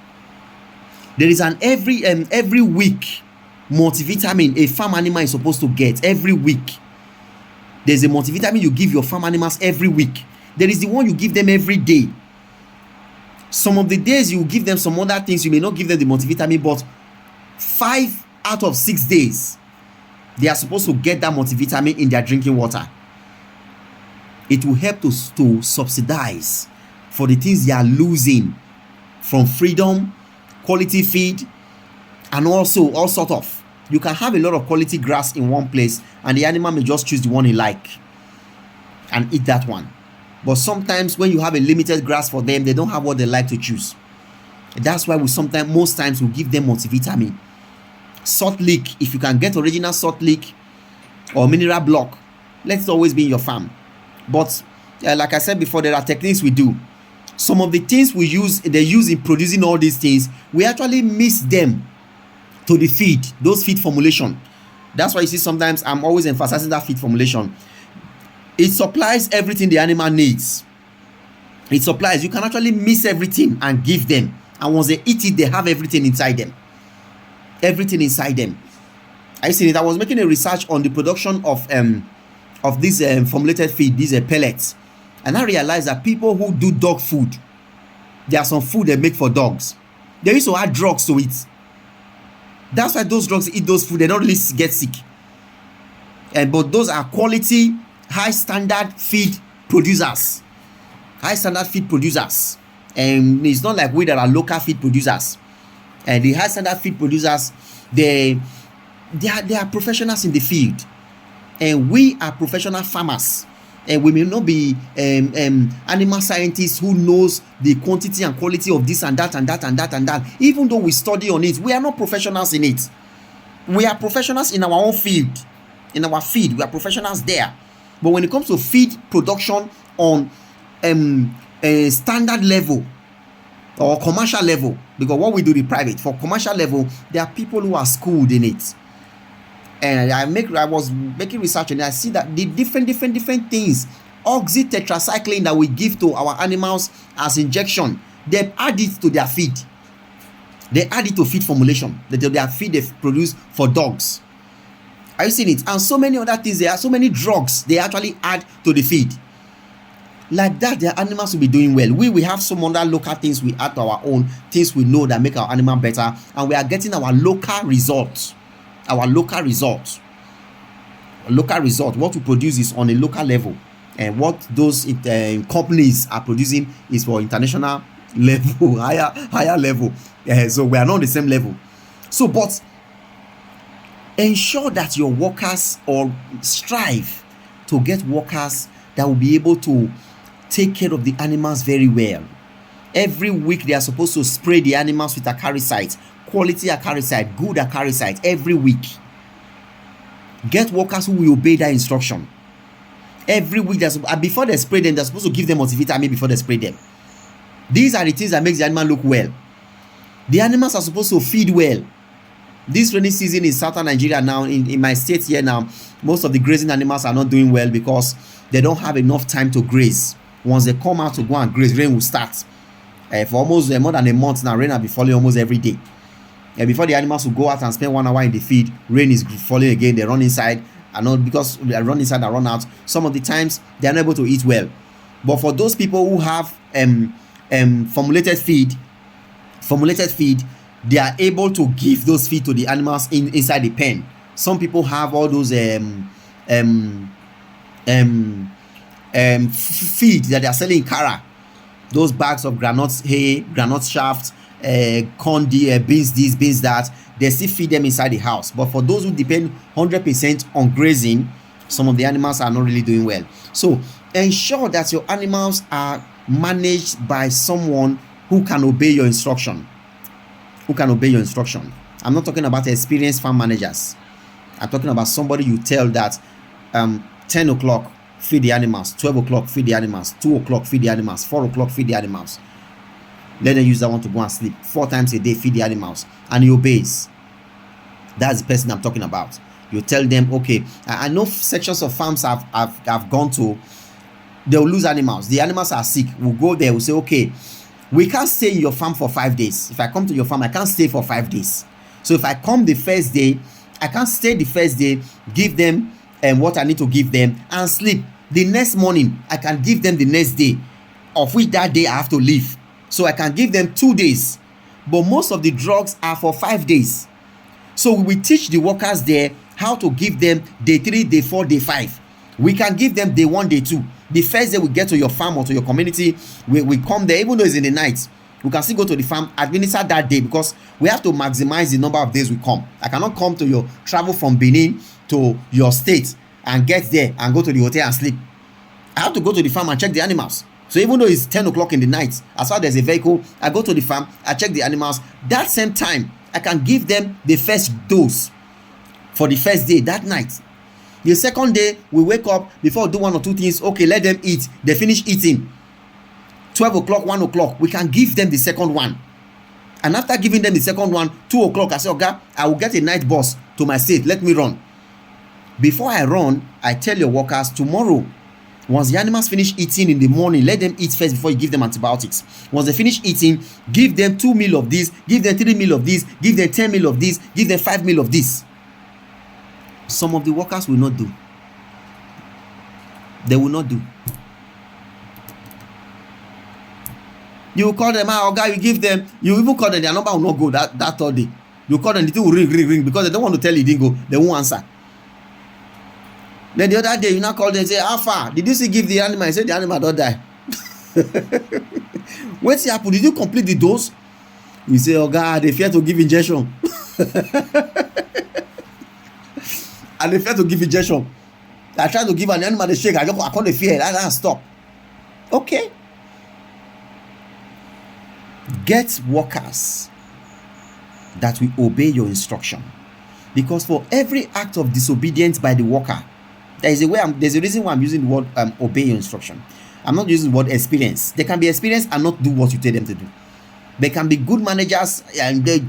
There is an every week multivitamin a farm animal is supposed to get every week. There's a multivitamin you give your farm animals every week. There is the one you give them every day. Some of the days you give them some other things, you may not give them the multivitamin, but 5 out of 6 days they are supposed to get that multivitamin in their drinking water. It will help to subsidize for the things they are losing from freedom, quality feed, and also all sort of. You can have a lot of quality grass in one place and the animal may just choose the one he like and eat that one. But sometimes when you have a limited grass for them, they don't have what they like to choose. That's why most times we give them multivitamin. Salt lick, if you can get original salt lick or mineral block, let it always be in your farm. But like I said before, there are techniques we do. Some of the things they use in producing all these things, we actually miss them to the feed, those feed formulation. That's why you see sometimes I'm always emphasizing that feed formulation. It supplies everything the animal needs. You can actually miss everything and give them. And once they eat it, they have everything inside them. I seen it. I was making a research on the production of this formulated feed, these pellets, and I realized that people who do dog food, there are some food they make for dogs. They used to add drugs to it. That's why those dogs eat those food. They don't really get sick. But those are quality, high standard feed producers. And it's not like we that are local feed producers. And the high standard feed producers, they are professionals in the field, and we are professional farmers, and we may not be animal scientists who knows the quantity and quality of this and that. Even though we study on it, we are not professionals in it. We are professionals in our own field. In our feed, we are professionals there. But when it comes to feed production on a standard level or commercial level, because what we do the private, for commercial level, there are people who are schooled in it. And I was making research and I see that the different things, oxytetracycline that we give to our animals as injection, they add it to their feed. They add it to feed formulation. Their feed they produce for dogs. Are you seeing it? And so many other things. There are so many drugs they actually add to the feed. Like that, their animals will be doing well. We have some other local things we add to our own, things we know that make our animal better, and we are getting our local results. Our local results. Local result. What we produce is on a local level, and what those companies are producing is for international level, higher level. So we are not on the same level. So, but ensure that your workers, or strive to get workers that will be able to take care of the animals very well. Every week they are supposed to spray the animals with acaricide, quality acaricide, good acaricide every week. Get workers who will obey that instruction. Every week, before they spray them, they're supposed to give them multivitamin before they spray them. These are the things that makes the animal look well. The animals are supposed to feed well. This rainy season in southern Nigeria now, in my state here now, most of the grazing animals are not doing well because they don't have enough time to graze. Once they come out to go and graze, rain will start. For almost more than a month now, rain will be falling almost every day. Before the animals will go out and spend 1 hour in the feed, rain is falling again. They run inside, and not because they run inside and run out. Some of the times they are not able to eat well. But for those people who have formulated feed, they are able to give those feed to the animals inside the pen. Some people have all those feed that they are selling in Kara, those bags of groundnut hay, groundnut shaft, corn, beans this, beans that. They still feed them inside the house. But for those who depend 100% on grazing, some of the animals are not really doing well. So ensure that your animals are managed by someone who can obey your instruction. I'm not talking about experienced farm managers. I'm talking about somebody you tell that 10 o'clock feed the animals, 12 o'clock feed the animals, 2 o'clock feed the animals, 4 o'clock feed the animals. Let them use that one to go and sleep. 4 times a day feed the animals, and he obeys. That's the person I'm talking about. You tell them, okay, I know sections of farms I've gone to, they'll lose animals. The animals are sick. We'll go there, we'll say, okay, we can't stay in your farm for 5 days. If I come to your farm, I can't stay for 5 days. So if I come the first day, I can't stay the first day, give them what I need to give them, and sleep. The next morning, I can give them the next day, of which that day I have to leave. So I can give them 2 days. But most of the drugs are for 5 days. So we teach the workers there how to give them day 3, day 4, day 5. We can give them day 1, day 2. The first day we get to your farm or to your community, we come there, even though it's in the night. We can still go to the farm, administer that day, because we have to maximize the number of days we come. I cannot come to your travel from Benin to your state and get there and go to the hotel and sleep. I have to go to the farm and check the animals. So even though it's 10 o'clock in the night, as far as there's a vehicle, I go to the farm, I check the animals. That same time, I can give them the first dose for the first day, that night. The second day, we wake up, before we do 1 or 2 things, okay, let them eat. They finish eating. 12 o'clock, 1 o'clock, we can give them the second one. And after giving them the second one, 2 o'clock, I say, okay, I will get a night bus to my state. Let me run. Before I run, I tell your workers, tomorrow, once the animals finish eating in the morning, let them eat first before you give them antibiotics. Once they finish eating, give them 2 meals of this, give them 3 meals of this, give them 10 meals of this, give them 5 meals of this. Some of the workers will not do. They will not do. You call them out, guy, you give them, you even call them, their number will not go that third day. You call them, the thing will ring, because they don't want to tell you didn't go, they won't answer. Then the other day, you now call them and say, how far? Did you see give the animal? I said, the animal don't die. What's happened? Did you complete the dose? You say, oh God, they fear to give injection. And they fear to give injection. I try to give an animal the shake. I call the fear. I stop. Okay. Get workers that will obey your instruction. Because for every act of disobedience by the worker, there's a reason why I'm using the word obey your instruction. I'm not using the word experience. They can be experienced and not do what you tell them to do. They can be good managers and they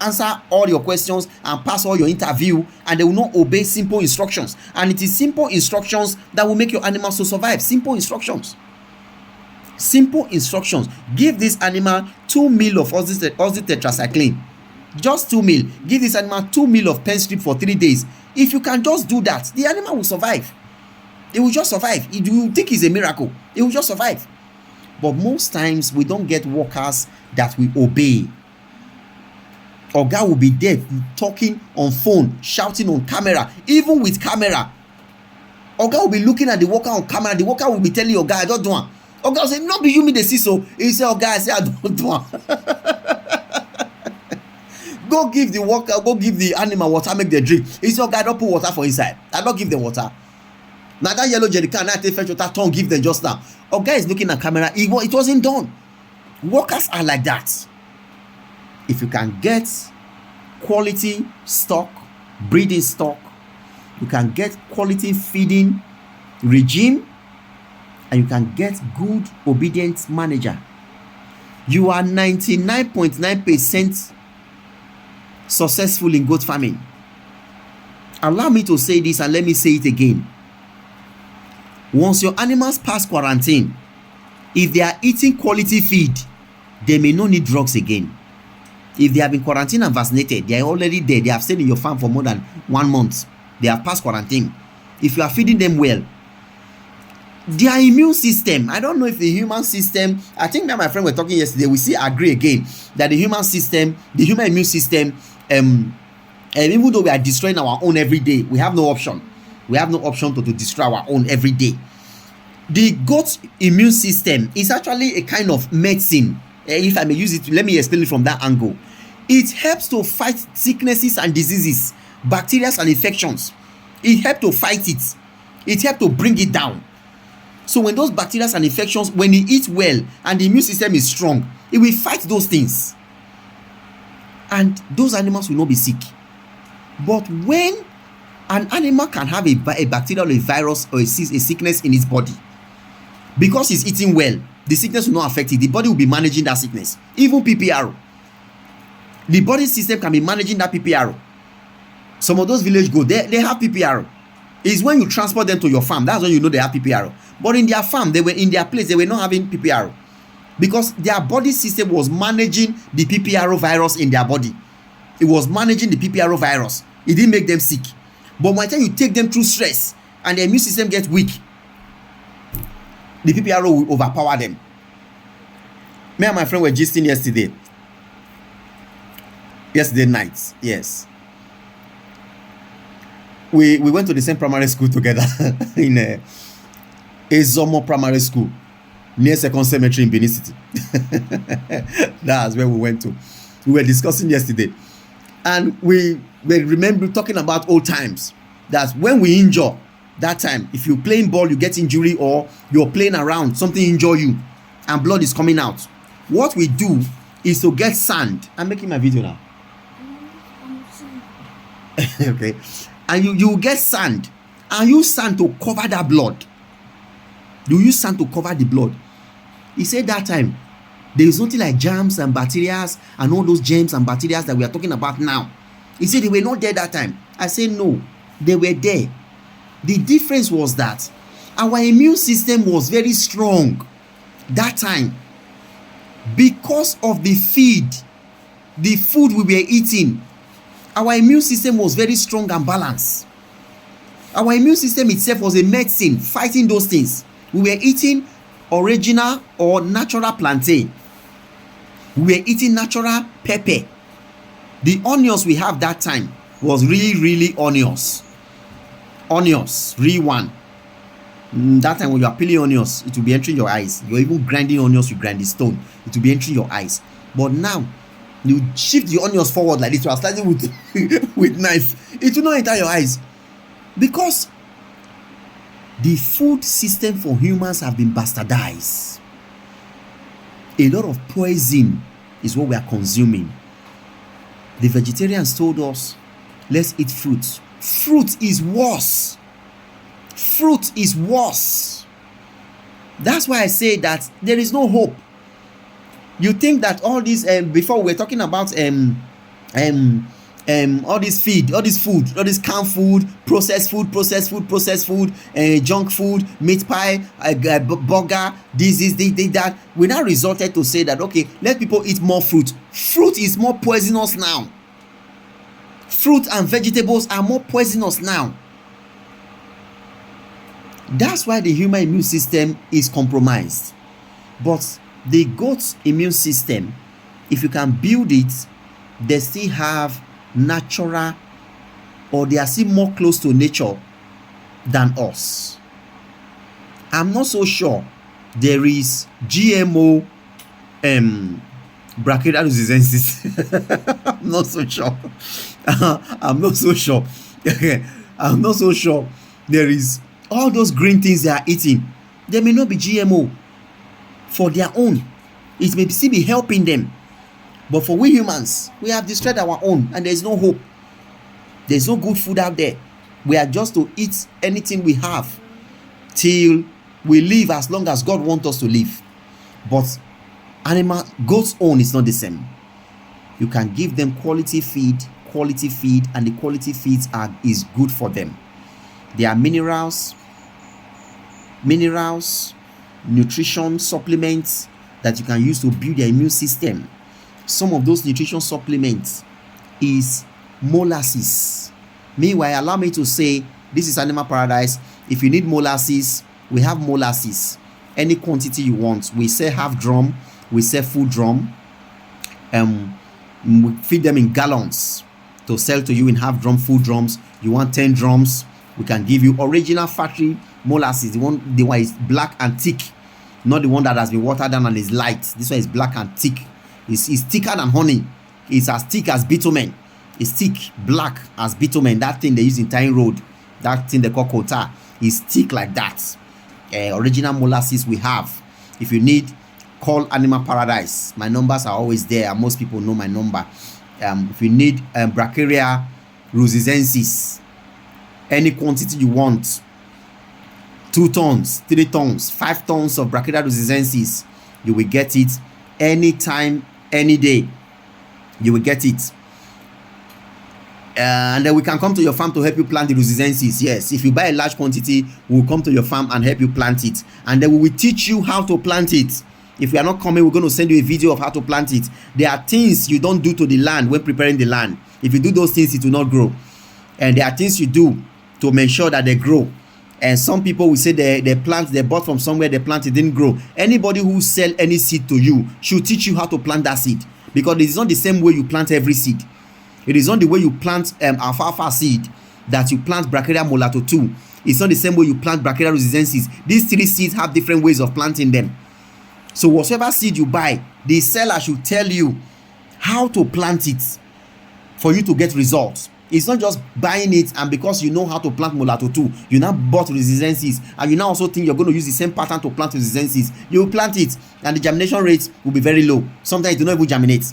answer all your questions and pass all your interview, and they will not obey simple instructions. And it is simple instructions that will make your animals to survive. Simple instructions. Simple instructions. Give this animal 2 ml of oxytetracycline. Just 2 ml. Give this animal 2 ml of pen strip for 3 days. If you can just do that, the animal will survive. It will just survive. You think it's a miracle. It will just survive. But most times we don't get workers that we obey. Oga will be there talking on phone, shouting on camera, even with camera. Oga will be looking at the worker on camera. The worker will be telling Oga, I don't do it. Oga will say, no be you me dey see so. He say, Oga, I say I don't do it. Go give the worker, go give the animal water, make them drink. He say, Oga, I don't put water for inside. I don't give them water. Now that yellow jerry can, I take fetch water, turn give them just now. Oga is looking at camera. It wasn't done. Workers are like that. If you can get quality stock, breeding stock, you can get quality feeding regime, and you can get good obedient manager, you are 99.9% successful in goat farming. Allow me to say this and let me say it again. Once your animals pass quarantine, if they are eating quality feed, they may not need drugs again. If they have been quarantined and vaccinated, they are already there. They have stayed in your farm for more than 1 month. They have passed quarantine. If you are feeding them well, their immune system, I don't know if the human system, I think me and my friend were talking yesterday, we still agree again that the human system, the human immune system, and even though we are destroying our own every day, we have no option. We have no option to destroy our own every day. The goat immune system is actually a kind of medicine. If I may use it, let me explain it from that angle. It helps to fight sicknesses and diseases, bacteria and infections. It helps to fight it. It helps to bring it down. So when those bacteria and infections, when you eat well and the immune system is strong, it will fight those things. And those animals will not be sick. But when an animal can have a bacterial, a virus, or a sickness in its body, because it's eating well, the sickness will not affect it. The body will be managing that sickness. Even PPR. The body system can be managing that PPR. Some of those village goats, they have PPR. It's when you transport them to your farm, that's when you know they have PPR. But in their farm, they were in their place, they were not having PPR. Because their body system was managing the PPR virus in their body. It was managing the PPR virus. It didn't make them sick. But by the time you take them through stress and the immune system gets weak, the PPR will overpower them. Me and my friend were gisting yesterday night. Yes. We went to the same primary school together in a Zomo primary school near Second Cemetery in Benin City. That's where we went to. We were discussing yesterday, and we remember talking about old times, that when we injure that time, if you're playing ball, you get injury, or you're playing around, something injure you and blood is coming out, what we do is to get sand. I'm making my video now. Okay. And you get sand and use sand to cover that blood. You use sand to cover the blood. He said that time there is nothing like germs and bacteria and all those germs and bacteria that we are talking about now. He said they were not there that time. I said no, they were there. The difference was that our immune system was very strong that time because of the food we were eating. Our immune system was very strong and balanced. Our immune system itself was a medicine fighting those things. We were eating original or natural plantain. We were eating natural pepper. The onions we have that time was really onions. Onions, real one. That time when you are peeling onions, it will be entering your eyes. You're even grinding onions with grinding stone. It will be entering your eyes. But now, you shift the onions forward like this, you are slicing with knife, it will not enter your eyes, because the food system for humans have been bastardized. A lot of poison is what we are consuming. The vegetarians told us, let's eat fruit. Fruit is worse. Fruit is worse. That's why I say that there is no hope. You think that all these before we were talking about all this food, all this canned food, processed food, junk food, meat pie, burger, this, that. We now resorted to say that, okay, let people eat more fruit. Fruit is more poisonous now. Fruit and vegetables are more poisonous now. That's why the human immune system is compromised. But the goat's immune system, if you can build it, they still have natural, or they are still more close to nature than us. I'm not so sure there is GMO brachydactylis. I'm not so sure. I'm not so sure. I'm not so sure. There is all those green things they are eating. They may not be GMO for their own. It may still be helping them. But for we humans, we have destroyed our own, and there's no hope. There's no good food out there. We are just to eat anything we have till we live as long as God wants us to live. But goat's own is not the same. You can give them quality feed, and the quality feeds is good for them. There are minerals, nutrition supplements that you can use to build your immune system. Some of those nutrition supplements is molasses. Meanwhile, allow me to say, this is Animal Paradise. If you need molasses, we have molasses. Any quantity you want. We sell half drum, we sell full drum. We feed them in gallons to sell to you in half drum, full drums. You want 10 drums, we can give you original factory molasses. The one is black and thick, not the one that has been watered down and is light. This one is black and thick. It's thicker than honey. It's as thick as bitumen. It's thick, black as bitumen. That thing they use in Tyne Road, that thing they call kota, is thick like that. Original molasses we have. If you need, call Animal Paradise. My numbers are always there, and most people know my number. If you need Brachyria rusizensis, any quantity you want, 2 tons, 3 tons, 5 tons of Brachyria rusizensis, you will get it anytime, any day. You will get it. And then we can come to your farm to help you plant the rusizensis. Yes, if you buy a large quantity, we'll come to your farm and help you plant it. And then we will teach you how to plant it. If you are not coming, we're going to send you a video of how to plant it. There are things you don't do to the land when preparing the land. If you do those things, it will not grow. And there are things you do to make sure that they grow. And some people will say they plant, they bought from somewhere, they plant, it didn't grow. Anybody who sell any seed to you should teach you how to plant that seed, because it is not the same way you plant every seed. It is not the way you plant alfalfa seed that you plant Brachyria mulato 2. It's not the same way you plant Brachyria rusizensis. These 3 seeds have different ways of planting them. So whatever seed you buy, the seller should tell you how to plant it for you to get results. It's not just buying it, and because you know how to plant mulato 2, you now bought rusizensis, and you now also think you're going to use the same pattern to plant rusizensis. You will plant it, and the germination rate will be very low. Sometimes it will not even germinate.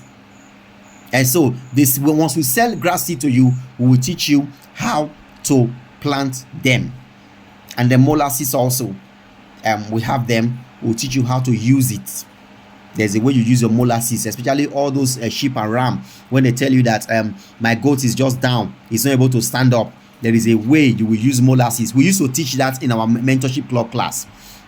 And so this, once we sell grass seed to you, we will teach you how to plant them. And the molasses also, we have them. We'll teach you how to use it. There's a way you use your molasses, especially all those sheep and ram. When they tell you that my goat is just down, it's not able to stand up, there is a way you will use molasses. We used to teach that in our mentorship club class.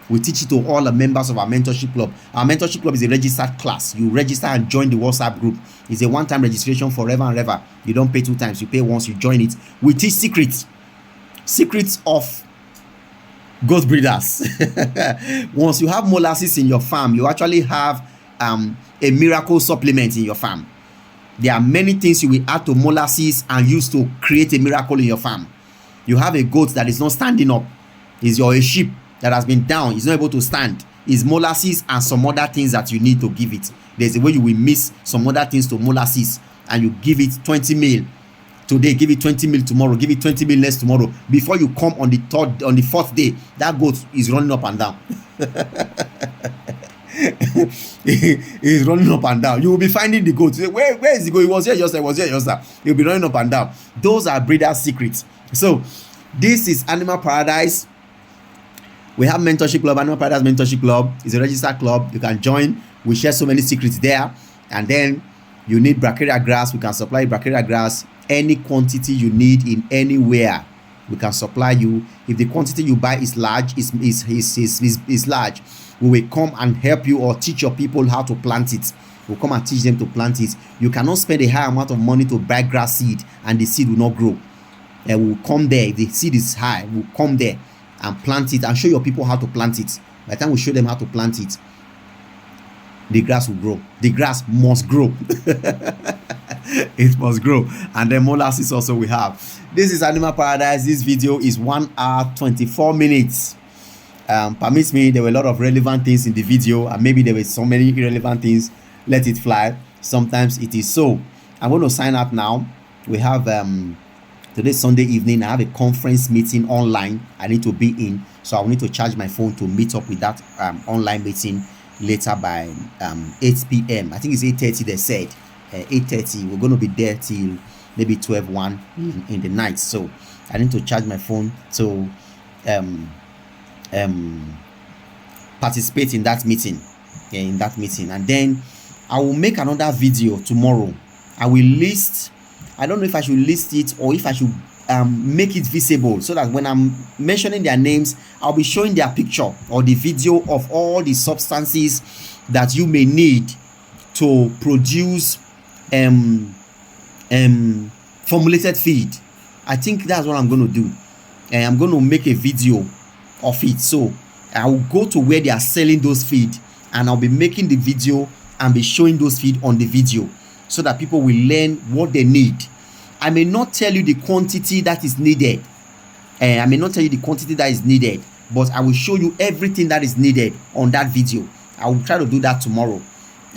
We teach it to all the members of our mentorship club. Our mentorship club is a registered class. You register and join the WhatsApp group. It's a one-time registration forever and ever. You don't pay 2 times. You pay once, you join it. We teach secrets of goat breeders. Once you have molasses in your farm, you actually have a miracle supplement in your farm. There are many things you will add to molasses and use to create a miracle in your farm. You have a goat that is not standing up. Is a sheep that has been down, is not able to stand. Is molasses and some other things that you need to give it. There's a way you will mix some other things to molasses, and you give it 20 mil today, give it 20 mil tomorrow, give it 20 mil next tomorrow. Before you come on the 4th day, that goat is running up and down. He's running up and down. You will be finding the goat. Where is the goat? He was here yesterday. He'll be running up and down. Those are breeders' secrets. So this is Animal Paradise. We have mentorship club. Animal Paradise Mentorship Club is a registered club. You can join. We share so many secrets there, and then You need brachiaria grass, we can supply brachiaria grass. Any quantity you need in anywhere, we can supply you. If the quantity you buy is large, is large, we will come and help you or teach your people how to plant it. We'll come and teach them to plant it. You cannot spend a high amount of money to buy grass seed and the seed will not grow. And we'll come there. If the seed is high, we'll come there and plant it and show your people how to plant it. By the time we show them how to plant it, the grass will grow. The grass must grow. It must grow. And then molasses also we have. This is Animal Paradise. This video is 1 hour 24 minutes. Permit me, there were a lot of relevant things in the video, and maybe there were so many irrelevant things. Let it fly. Sometimes it is so. I'm going to sign up now. We have today Sunday evening. I have a conference meeting online I need to be in, so I will need to charge my phone to meet up with that online meeting later by 8 p.m. I think it's 8:30 they said. 8:30 we're going to be there till maybe 12:01 in the night, so I need to charge my phone to participate in that meeting. And then I will make another video tomorrow. I will list, I don't know if I should list it or if I should make it visible, so that when I'm mentioning their names, I'll be showing their picture or the video of all the substances that you may need to produce formulated feed. I think that's what I'm going to do. I'm going to make a video of it, so I will go to where they are selling those feed and I'll be making the video and be showing those feed on the video, so that people will learn what they need. I may not tell you the quantity that is needed. But I will show you everything that is needed on that video. I will try to do that tomorrow.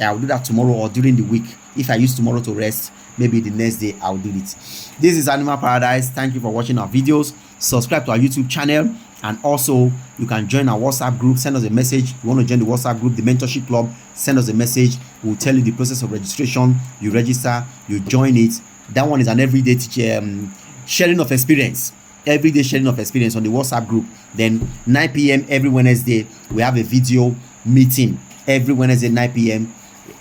I will do that tomorrow or during the week. If I use tomorrow to rest, maybe the next day I'll do it. This is Animal Paradise. Thank you for watching our videos. Subscribe to our YouTube channel, and also you can join our WhatsApp group. Send us a message. You want to join the WhatsApp group, the Mentorship Club, send us a message. We'll tell you the process of registration. You register, you join it. That one is an everyday sharing of experience. Everyday sharing of experience on the WhatsApp group. Then 9 p.m. every Wednesday, we have a video meeting. Every Wednesday 9 p.m.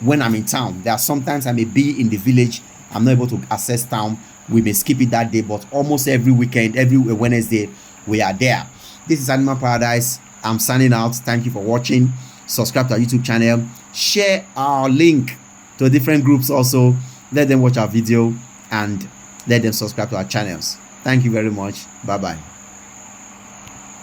when I'm in town. There are sometimes I may be in the village. I'm not able to access town. We may skip it that day, but almost every weekend, every Wednesday, we are there. This is Animal Paradise. I'm signing out. Thank you for watching. Subscribe to our YouTube channel. Share our link to different groups also. Let them watch our video and let them subscribe to our channels. Thank you very much. Bye-bye.